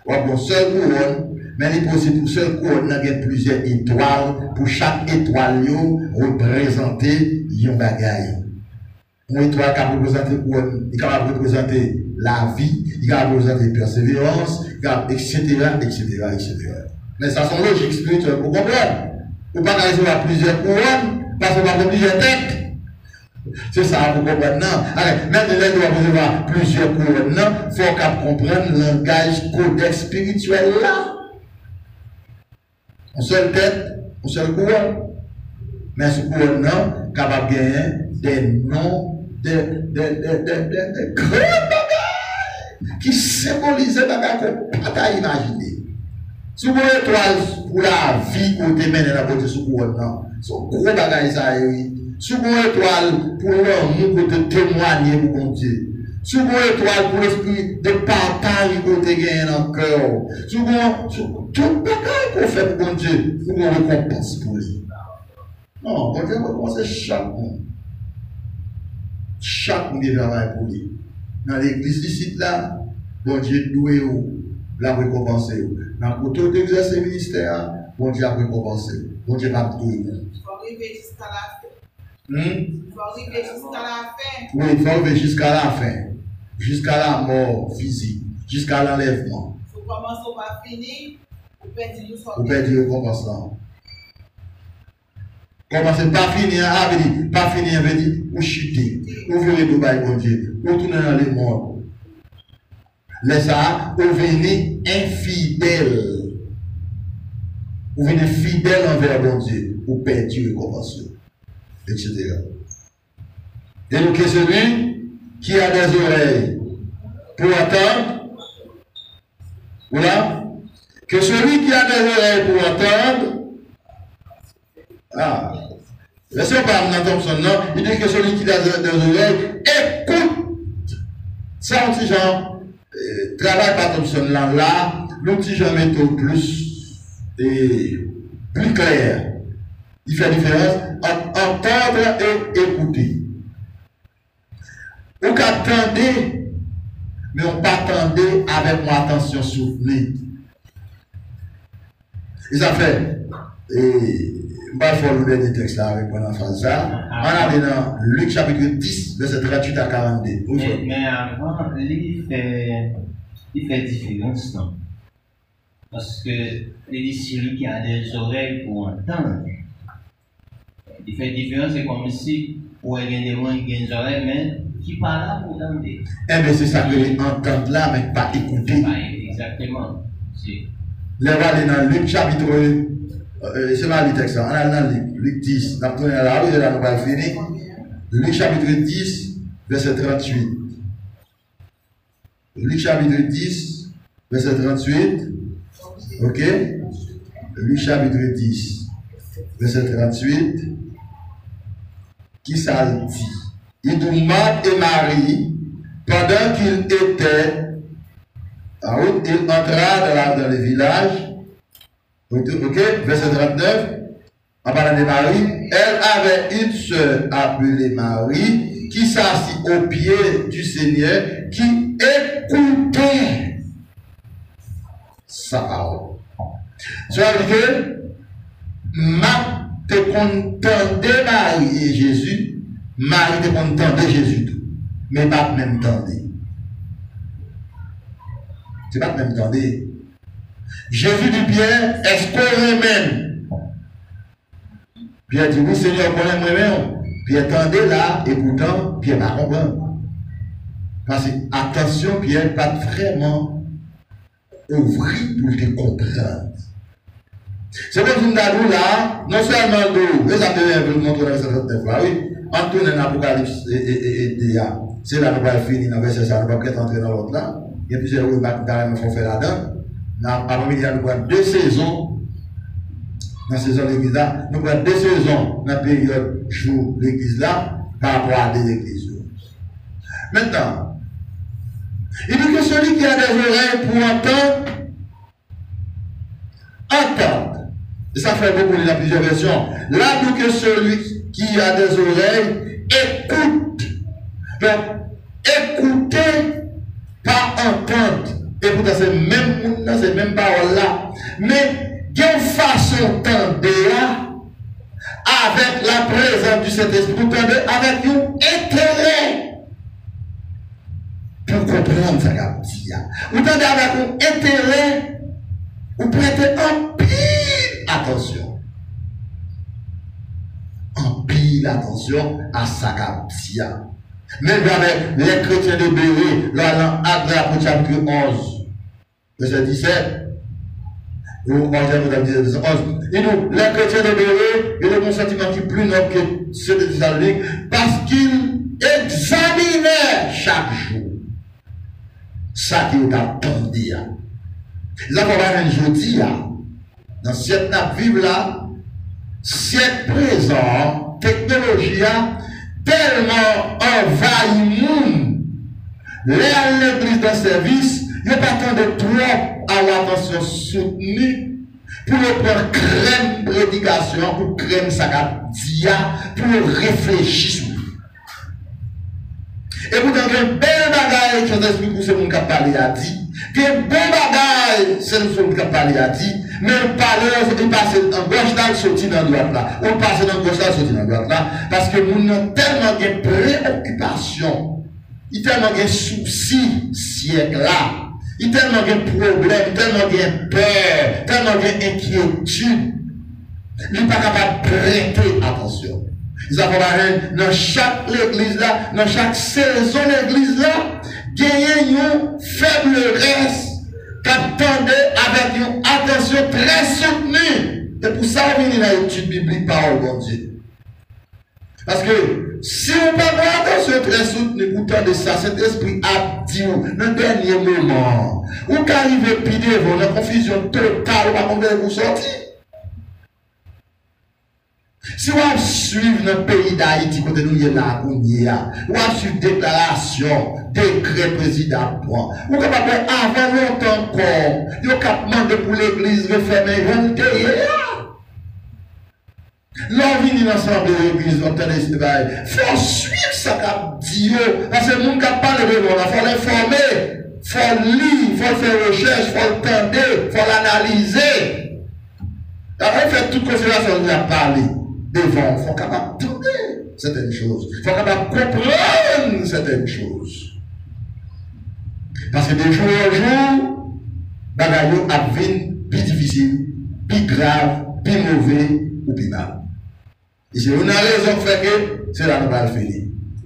On va avoir seule couronne, mais il est possible pour seule couronne, il y a plusieurs étoiles. Pour chaque étoile, représenter un bagage. Une étoile qui représente couronne, il va représenter la vie, il va représenter la persévérance, etc., etc., etc. Mais ça, c'est logique spirituelle pour comprendre. Vous ne pouvez pas avoir plusieurs couronnes parce qu'on va avoir plusieurs têtes. C'est ça, vous comprenez? Allez, maintenant, là, nous allons avoir plusieurs couronnes. Il faut qu'on comprenne le langage codex spirituel là. On seule tête, on seule couronne. Mais ce couronne là, capable de gagner des noms de grands bagages qui symbolisent des bagages qu'on ne peut pas imaginer. Si vous avez étoile pour la vie qu'on te mène dans la beauté sous couronne là, c'est un gros bagage ça. Sous une étoile pour l'amour que te témoigner pour mon Dieu. Sous une étoile pour l'esprit de partage que te gagne dans le cœur. Sous tout bagage qu'on fait pour mon Dieu, pour qu'on récompense pour lui. Non, mon Dieu récompense chaque monde. Chaque monde qui travaille pour lui. Dans l'église ici là, mon Dieu doit la récompenser. Dans le côté d'exercer le ministère, mon Dieu a récompensé. Mon Dieu va tout le monde. Il faut arriver jusqu'à la fin. Oui, il faut arriver jusqu'à la fin. Jusqu'à la mort physique. Jusqu'à l'enlèvement. Vous commencez par finir, vous perdez le commencement. Commencez par finir, pas finir, veut dire, ou chuter, ou virer le bail, mon Dieu, ou tourner dans le monde. Laissez ça, ou venir infidèle. Ou venir fidèle envers mon Dieu, ou perdez le commencement. Etc. Et donc, celui qui a des oreilles pour entendre, voilà, que celui qui a des oreilles pour entendre, laissez pas dans Thompson, non, il dit que celui qui a des oreilles écoute. Ça, un petit genre, travail par Thompson là, le petit genre méthode plus clair. Il fait la différence entre entendre et écouter. On attendait, mais on pas attendait avec mon attention soutenue. Ils ont fait, et je vais faire le dernier texte là avec mon phrase ça. On a dans Luc chapitre 10, verset 38 à 42. Mais avant, il fait différence, non? Parce que il dit celui qui a des oreilles pour entendre. Il fait différence, c'est comme si pour il y a des gens qui ont des oreilles, mais qui parlent là pour entendre. Eh bien, c'est ça que les entendre là, mais pas écouter. Exactement. Les voix dans Luc chapitre, c'est pas le texte, on a dans Luc 10, on a tourné à la rue, là, nous allons finir. Luc chapitre 10, verset 38. Luc chapitre 10, verset 38. Ok? Luc chapitre 10, verset 38. Qui ça dit? Il dit Marthe et Marie, pendant qu'ils étaient en route, il entra dans le village. Ok? Verset 39. En parlant de Marie, elle avait une sœur appelée Marie qui s'assit au pied du Seigneur, qui écoutait sa parole. Ça veut dire que Marthe te contendait Marie et Jésus, Marie te contendait Jésus tout, mais pas même tendait. C'est pas même tendait. Jésus dit Pierre, est-ce qu'on remène? Pierre dit oui Seigneur, qu'on aime remène. Pierre tendait là, écoutant, Pierre va comprendre. Parce que attention, Pierre pas vraiment ouvrir pour te comprendre. C'est comme une dadou là, non seulement d'eau, les appels veulent montrer dans cette fois, oui, en tournant l'Apocalypse et Déa, c'est là que nous allons finir dans le verset ça, nous allons peut-être entrer dans l'autre là. Il y a plusieurs remarques qu'il faut faire là-dedans. Après-midi, nous avons 2 saisons dans la saison de l'église là. Nous avons 2 saisons dans la période jour de l'église là par rapport à l'église. Maintenant, il dit que celui qui a des oreilles pour entendre, entende. Et ça fait beaucoup dans plusieurs versions. Là, il dit que celui qui a des oreilles écoute. Donc, écouter, pas entendre. Écoutez, c'est même parole là. Mais, il y a une façon d'entendre avec la présence du Saint-Esprit, avec un intérêt pour comprendre ça qu'a dit. Vous entendez avec un intérêt, vous prêtez en pile attention. En pile attention à ça qu'a dit. Même avec les chrétiens de Béret, là, dans Actes chapitre 11, verset 17, ou 11, verset 11, et nous, les chrétiens de Béret, ils ont un sentiment qui est plus noble que ceux de Thessalonique, parce qu'ils examinaient chaque jour ça qu'ils attendaient. Ils ont un jeudi, dans cette nappe vive là, cette présent, technologie, tellement envahi monde, l'église de service, il n'y a pas tant de trop à l'attention soutenue pour le prendre crème prédication, pour crème sagadia, pour réfléchir. Et vous avez un bel bagage que l'esprit pour ce monde qui a parlé à dit, que un bon bagage, c'est le monde qui a parlé à dit, mais le parleur, il passe en gauche là, il sortit dans droite là. On passe dans gauche là, il sortit dans droite là. Parce que nous avons tellement de préoccupations, il y a tellement de soucis siècle là, il y a tellement de problèmes, tellement de peur, tellement d'inquiétude. Il n'est pas capable de prêter attention. Ils ont dans chaque église là, dans chaque saison de l'église là, gagner une faiblesse qu'attendait avec une attention très soutenue. Et pour ça, on vient dans l'étude biblique parole de Dieu. Parce que si on n'a pas attention très soutenue pour tendre ça, cet esprit a dit dans le dernier moment, ou qu'arriver puis devant la confusion totale, on va combien vous sortir. Si on suit dans le pays d'Haïti, côté nous y est là, on y est, on va suivre déclaration, décret président, ou capable avant longtemps encore, on est capable de pour l'église refermer, on est l'envie dans l'ensemble de l'église, on il faut suivre ça qu'a dit, parce que le monde qui parle de l'on, il faut l'informer, il faut lire, il faut faire recherche, il faut le tendre, il faut l'analyser. Alors, fait toute considération de parler devant, il faut capable d'entendre certaines choses. Il faut capable de comprendre certaines choses. Parce que de jour en jour, bagaille a devenu plus difficile, plus grave, plus mauvais ou plus mal. Et c'est une raison fait que c'est là que nous allons faire.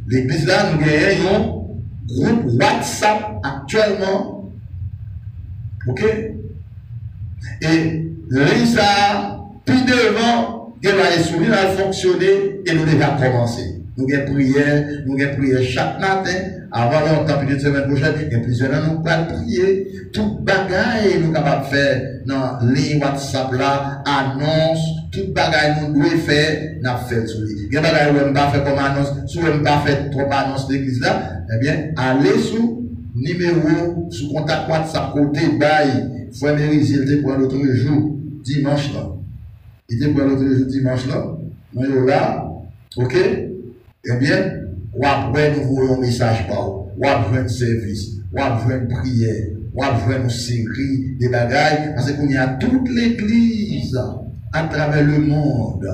L'église là, nous gagnons un groupe WhatsApp actuellement. Ok? Et l'ISA, plus devant, il va souvenir à fonctionner et nous devons commencer. Nous avons prière chaque matin, avant longtemps, puis de semaine prochaine, et plusieurs ans, nous allons prier. Tout bagaille nous sommes capables de faire dans les WhatsApp là, annonce, tout bagaille nous devons faire, nous avons fait sur lui. Il y a des bagaille où nous pas fait comme annonce, si nous n'avons pas fait trop annonce d'église là, eh bien, allez sous numéro, sous contact WhatsApp, côté bail, frère Méris, il était pour l'autre jour, dimanche là. Il était pour l'autre jour, dimanche là. Nous sommes là, ok? Eh bien, ou après nous voyons un message par ou après un service, ou après une prière, ou après une série de bagailles, parce qu'il y a toute l'église à travers le monde.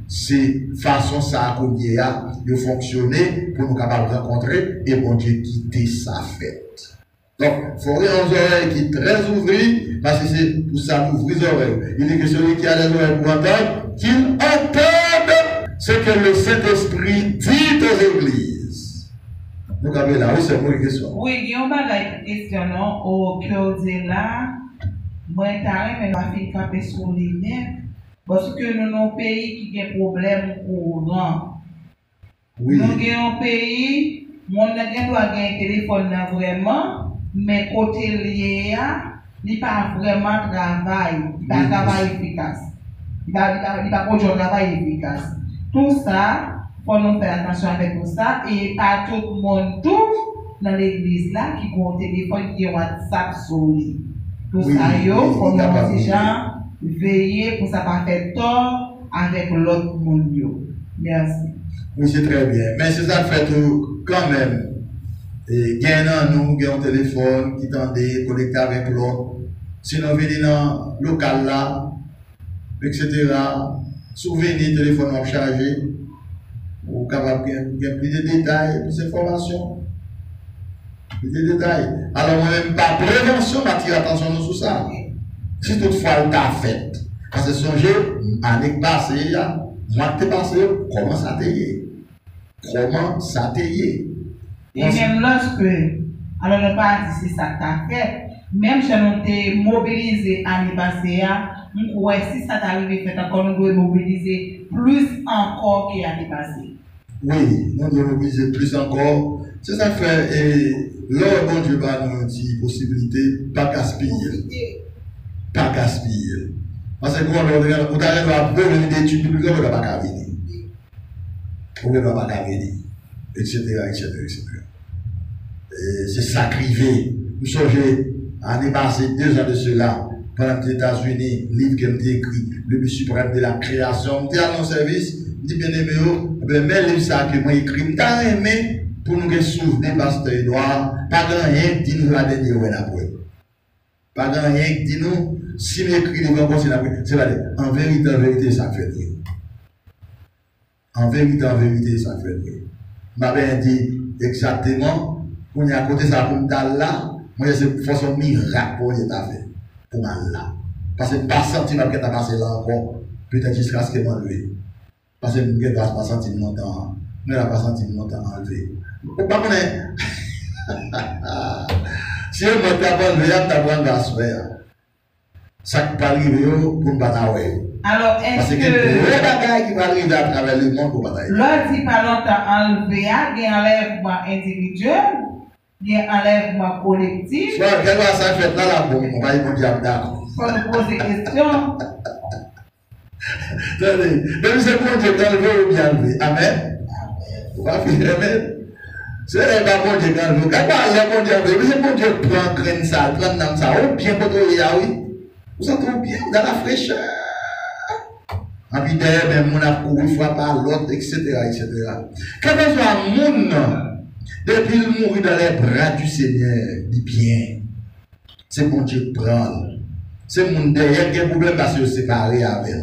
C'est façon ça qu'on y a de fonctionner pour nous capables de rencontrer et bon Dieu quitter sa fête. Donc, il faut avoir les oreilles qui sont très ouvertes, parce que c'est pour ça nous ouvrir les oreilles. Il dit que celui qui a les oreilles pour entendre, qu'il entende ce que le Saint-Esprit dit aux églises. Nous avons là, oui, c'est moi qui question. Oui, il y a une question au cœur de là. Moi, je vais faire camper sur les nerfs parce que nous avons un pays qui a des problèmes courants. Oui. Nous avons un pays, mon agent doit avoir un téléphone vraiment, mais côté lié, il n'y a pas vraiment de travail, il n'y a pas de travail efficace. Il n'y a pas de travail efficace. Tout ça, il faut nous faire attention avec tout ça. Et pas tout le monde, tout dans l'église là, qui a un téléphone qui a WhatsApp sur lui. Tout ça, il faut nous déjà veiller pour ça pas faire tort avec l'autre monde. Merci. Oui, c'est très bien. Mais c'est ça fait tout quand même. Et nous, un téléphone qui tendait connecté avec l'autre. Sinon, venez dans le local là, etc. Souvenir, téléphone à charger, ou capable de plus de détails, plus d'informations. Plus de détails. Alors, moi-même, par prévention, m'attire attention sur ça. Si toutefois, le a fait, parce que songez, année passée, mois de passé, comment ça t'aille? Comment ça t'aille? Et même lorsque, alors ne pas dire si ça t'a fait, même si on était mobilisé l'année passée, ouais, si ça t'arrive, fait encore, nous devons mobiliser plus encore qu'il y a passé. Oui, nous devons mobiliser plus encore. C'est ça fait, et là, bon Dieu va nous dire possibilité, pas gaspiller. Pas gaspiller. Parce que quand on regarde, on arrive à venir d'études, on ne va pas venir. On ne va pas venir. Etc. Et c'est ça crivé. Nous songez, l'année passée, 2 ans de cela, pendant les États-Unis, livre qui a été écrit, le but suprême de la création, je à mon service, je dis bien aimé, mais le livre ça que moi écrit, je aimé pour nous souvenir, Pasteur Edouard, pas grand rien qui nous la dernière après. Pas grand rien qui nous, si nous écrivons le livre, c'est la en vérité, ça fait rien. En vérité, ça fait rien. Je m'avais dit exactement, quand il y a côté ça pour me là, moi c'est une façon miracle pour l'État fait. Pour mal là. Parce que pas sentiment que tu as passé là encore, peut-être jusqu'à ce que m'enlever. Parce que je ne dois pas sentir longtemps. Je ne dois pas sentir longtemps enlevé. Vous pas connaître. Si on m'a enlevé, tu as pris la sphère. Ça qui peut arriver pour me battre. Alors, est-ce que. Le bagage qui va arriver à travers le monde pour batailler. L'autre dit pas longtemps enlevé, il y a un enlèvement individuel, il y a un enlèvement collectif. Soit, quel va ça fait là, la bombe, on va y dire d'accord. Il faut nous poser des questions. Attendez, même si c'est bon Dieu d'enlever ou bien enlever. Amen. On va finir, amen. C'est pas bon Dieu d'enlever. Quand on a bon Dieu d'enlever, mais c'est bon Dieu prend graine ça, prend dans ça, ou bien pour toi, oui. Vous sentez bien dans la fraîcheur. En puis d'ailleurs, même mon a couru, frappe à l'autre, etc. Quand on soit moun, depuis le mourir dans les bras du Seigneur, dit bien, c'est bon Dieu prend. c'est mon derrière qui a un problème parce que séparé avec.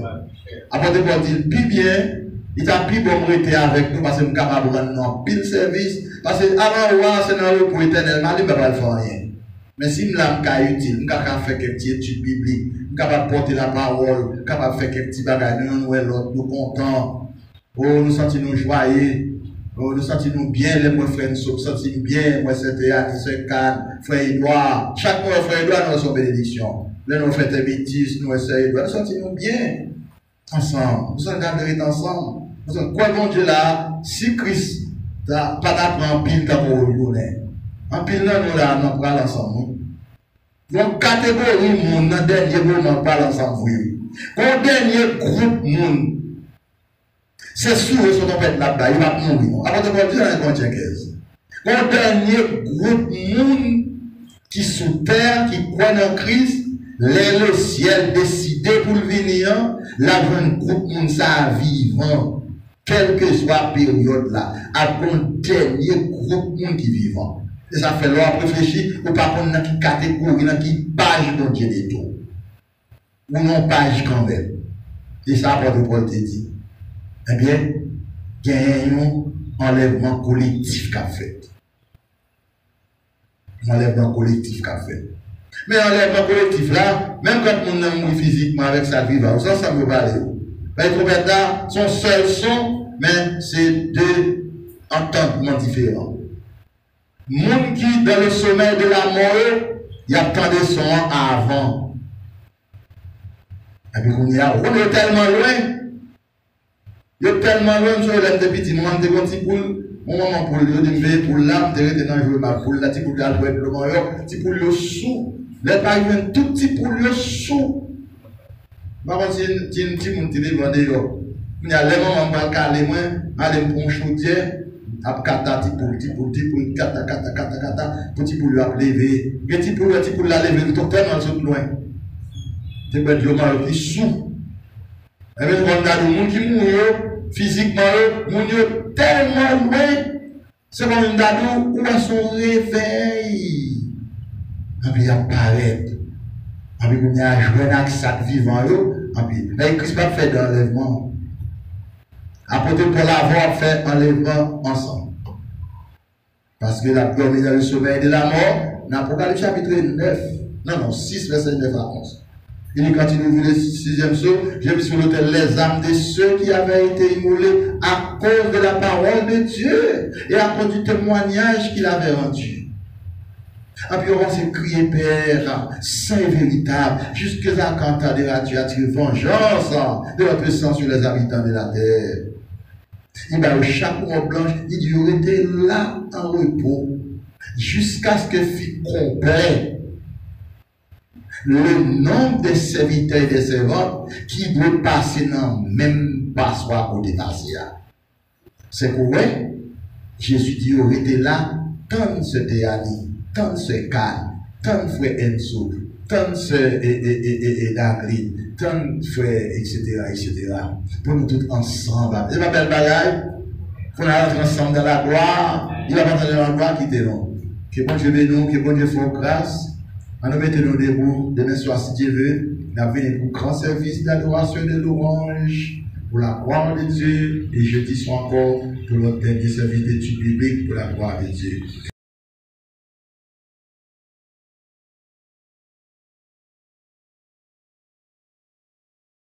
Apôtre Paul dit, plus bien, il t'a plus bon rester avec nous parce que nous sommes capables de rendre pile service. Parce que avant, c'est dans le repos éternellement, il ne peut pas faire rien. Mais si je suis utile, je suis capable de faire quelques petites études bibliques, je suis capable de porter la parole, je suis capable de faire quelques petits bagages, nous sommes contents, nous sentons joyeux, nous sentons bien, les frères nous sentons bien, moi c'est Théâtre, c'est Cannes, frère Edouard, chaque mois frère Edouard nous reçoit bénédiction. Là nous faisons des bêtises, nous c'est Edouard, nous sentons bien ensemble, nous sommes gardés ensemble. Nous sommes quoi bon Dieu là, si Christ n'a pas d'apprendre pile comme vous en pile là, nous là, nous parlons ensemble. Donc, catégorie monde, dans le dernier moment, nous parlons ensemble. Au dernier groupe monde, c'est sûr que si on peut être là-bas, il va mourir. Avant de dire dans le 15. Au dernier groupe monde qui sous terre, qui croit en Christ, le ciel décidé pour le venir, la jeune groupe monde ça vivant, quelle que soit la période là, à un dernier groupe monde qui vivant. Et ça fait l'heure réfléchir, ou pas contre dans quelle catégorie, dans quelle page dont Dieu est tout. Ou non page quand même. Et ça, apôtre Paul te dit. Eh bien, il y a un enlèvement collectif qu'a fait. Un enlèvement collectif qu'a fait. Mais l'enlèvement collectif là, même quand on a mouru physiquement avec sa vie, ça, ça me parle. Les trompettes là sont seuls sons, mais c'est deux entendements différents. Moun qui dans le sommeil de la mort, il y a tant de sons avant. Et puis on est tellement loin. Il est tellement loin, je l'aime depuis petit moment, de petit poule, mon maman pour le lever pour l'âme, de rester dans le jeu ma poule, la petite poule à jouer le meilleur, petit poule le sous. Là par exemple un tout petit poule le sous. Par contre si un petit monde qui demande yo, il y a les moments pas caler moi, aller pour un chaudière. Ap kata petit poule kata petit poule a lever petit poule la lever tout tellement saute loin te ben yo mal qui sous et bien on a des monde qui mourent physiquement moun yo tellement loin c'est comme un dadou ou à son réveil et puis apparaît et puis on a joué avec ça vivant yo et puis là Christ pas fait d'enlèvement. Apôtre Paul avoir fait enlèvement ensemble. Parce que la dormi dans le sommeil de la mort, dans l'Apocalypse chapitre 9, non, 6, verset 9 à 11. Il dit quand il ouvre le 6e saut, j'ai vu sur l'autel les âmes de ceux qui avaient été immolés à cause de la parole de Dieu et à cause du témoignage qu'il avait rendu. Et puis on s'est crié, Père, saint et véritable, jusqu'à quand tu as tiré vengeance de votre sang sur les habitants de la terre. Il va au chapeau blanche, il aurait été là en repos jusqu'à ce que fût complet le nombre de serviteurs et de servantes qui doivent passer dans le même passoire au dépassé. C'est pourquoi Jésus dit il aurait été là tant ce Théani, tant ce Cannes, tant frère Enzo, tant ce Dagline, tant frère, etc. Pour nous tous ensemble. C'est pas belle bagaille. Pour nous rentrer ensemble dans la gloire. Il va pas entrer dans la gloire qui était non. Que bon Dieu bénisse nous, que bon Dieu fasse grâce. On nous mettons debout, demain soir si Dieu veut. Nous avons venu pour grand service d'adoration et de louange, pour la gloire de Dieu. Et jeudi soir encore, pour notre dernier service d'études bibliques, pour la gloire de Dieu.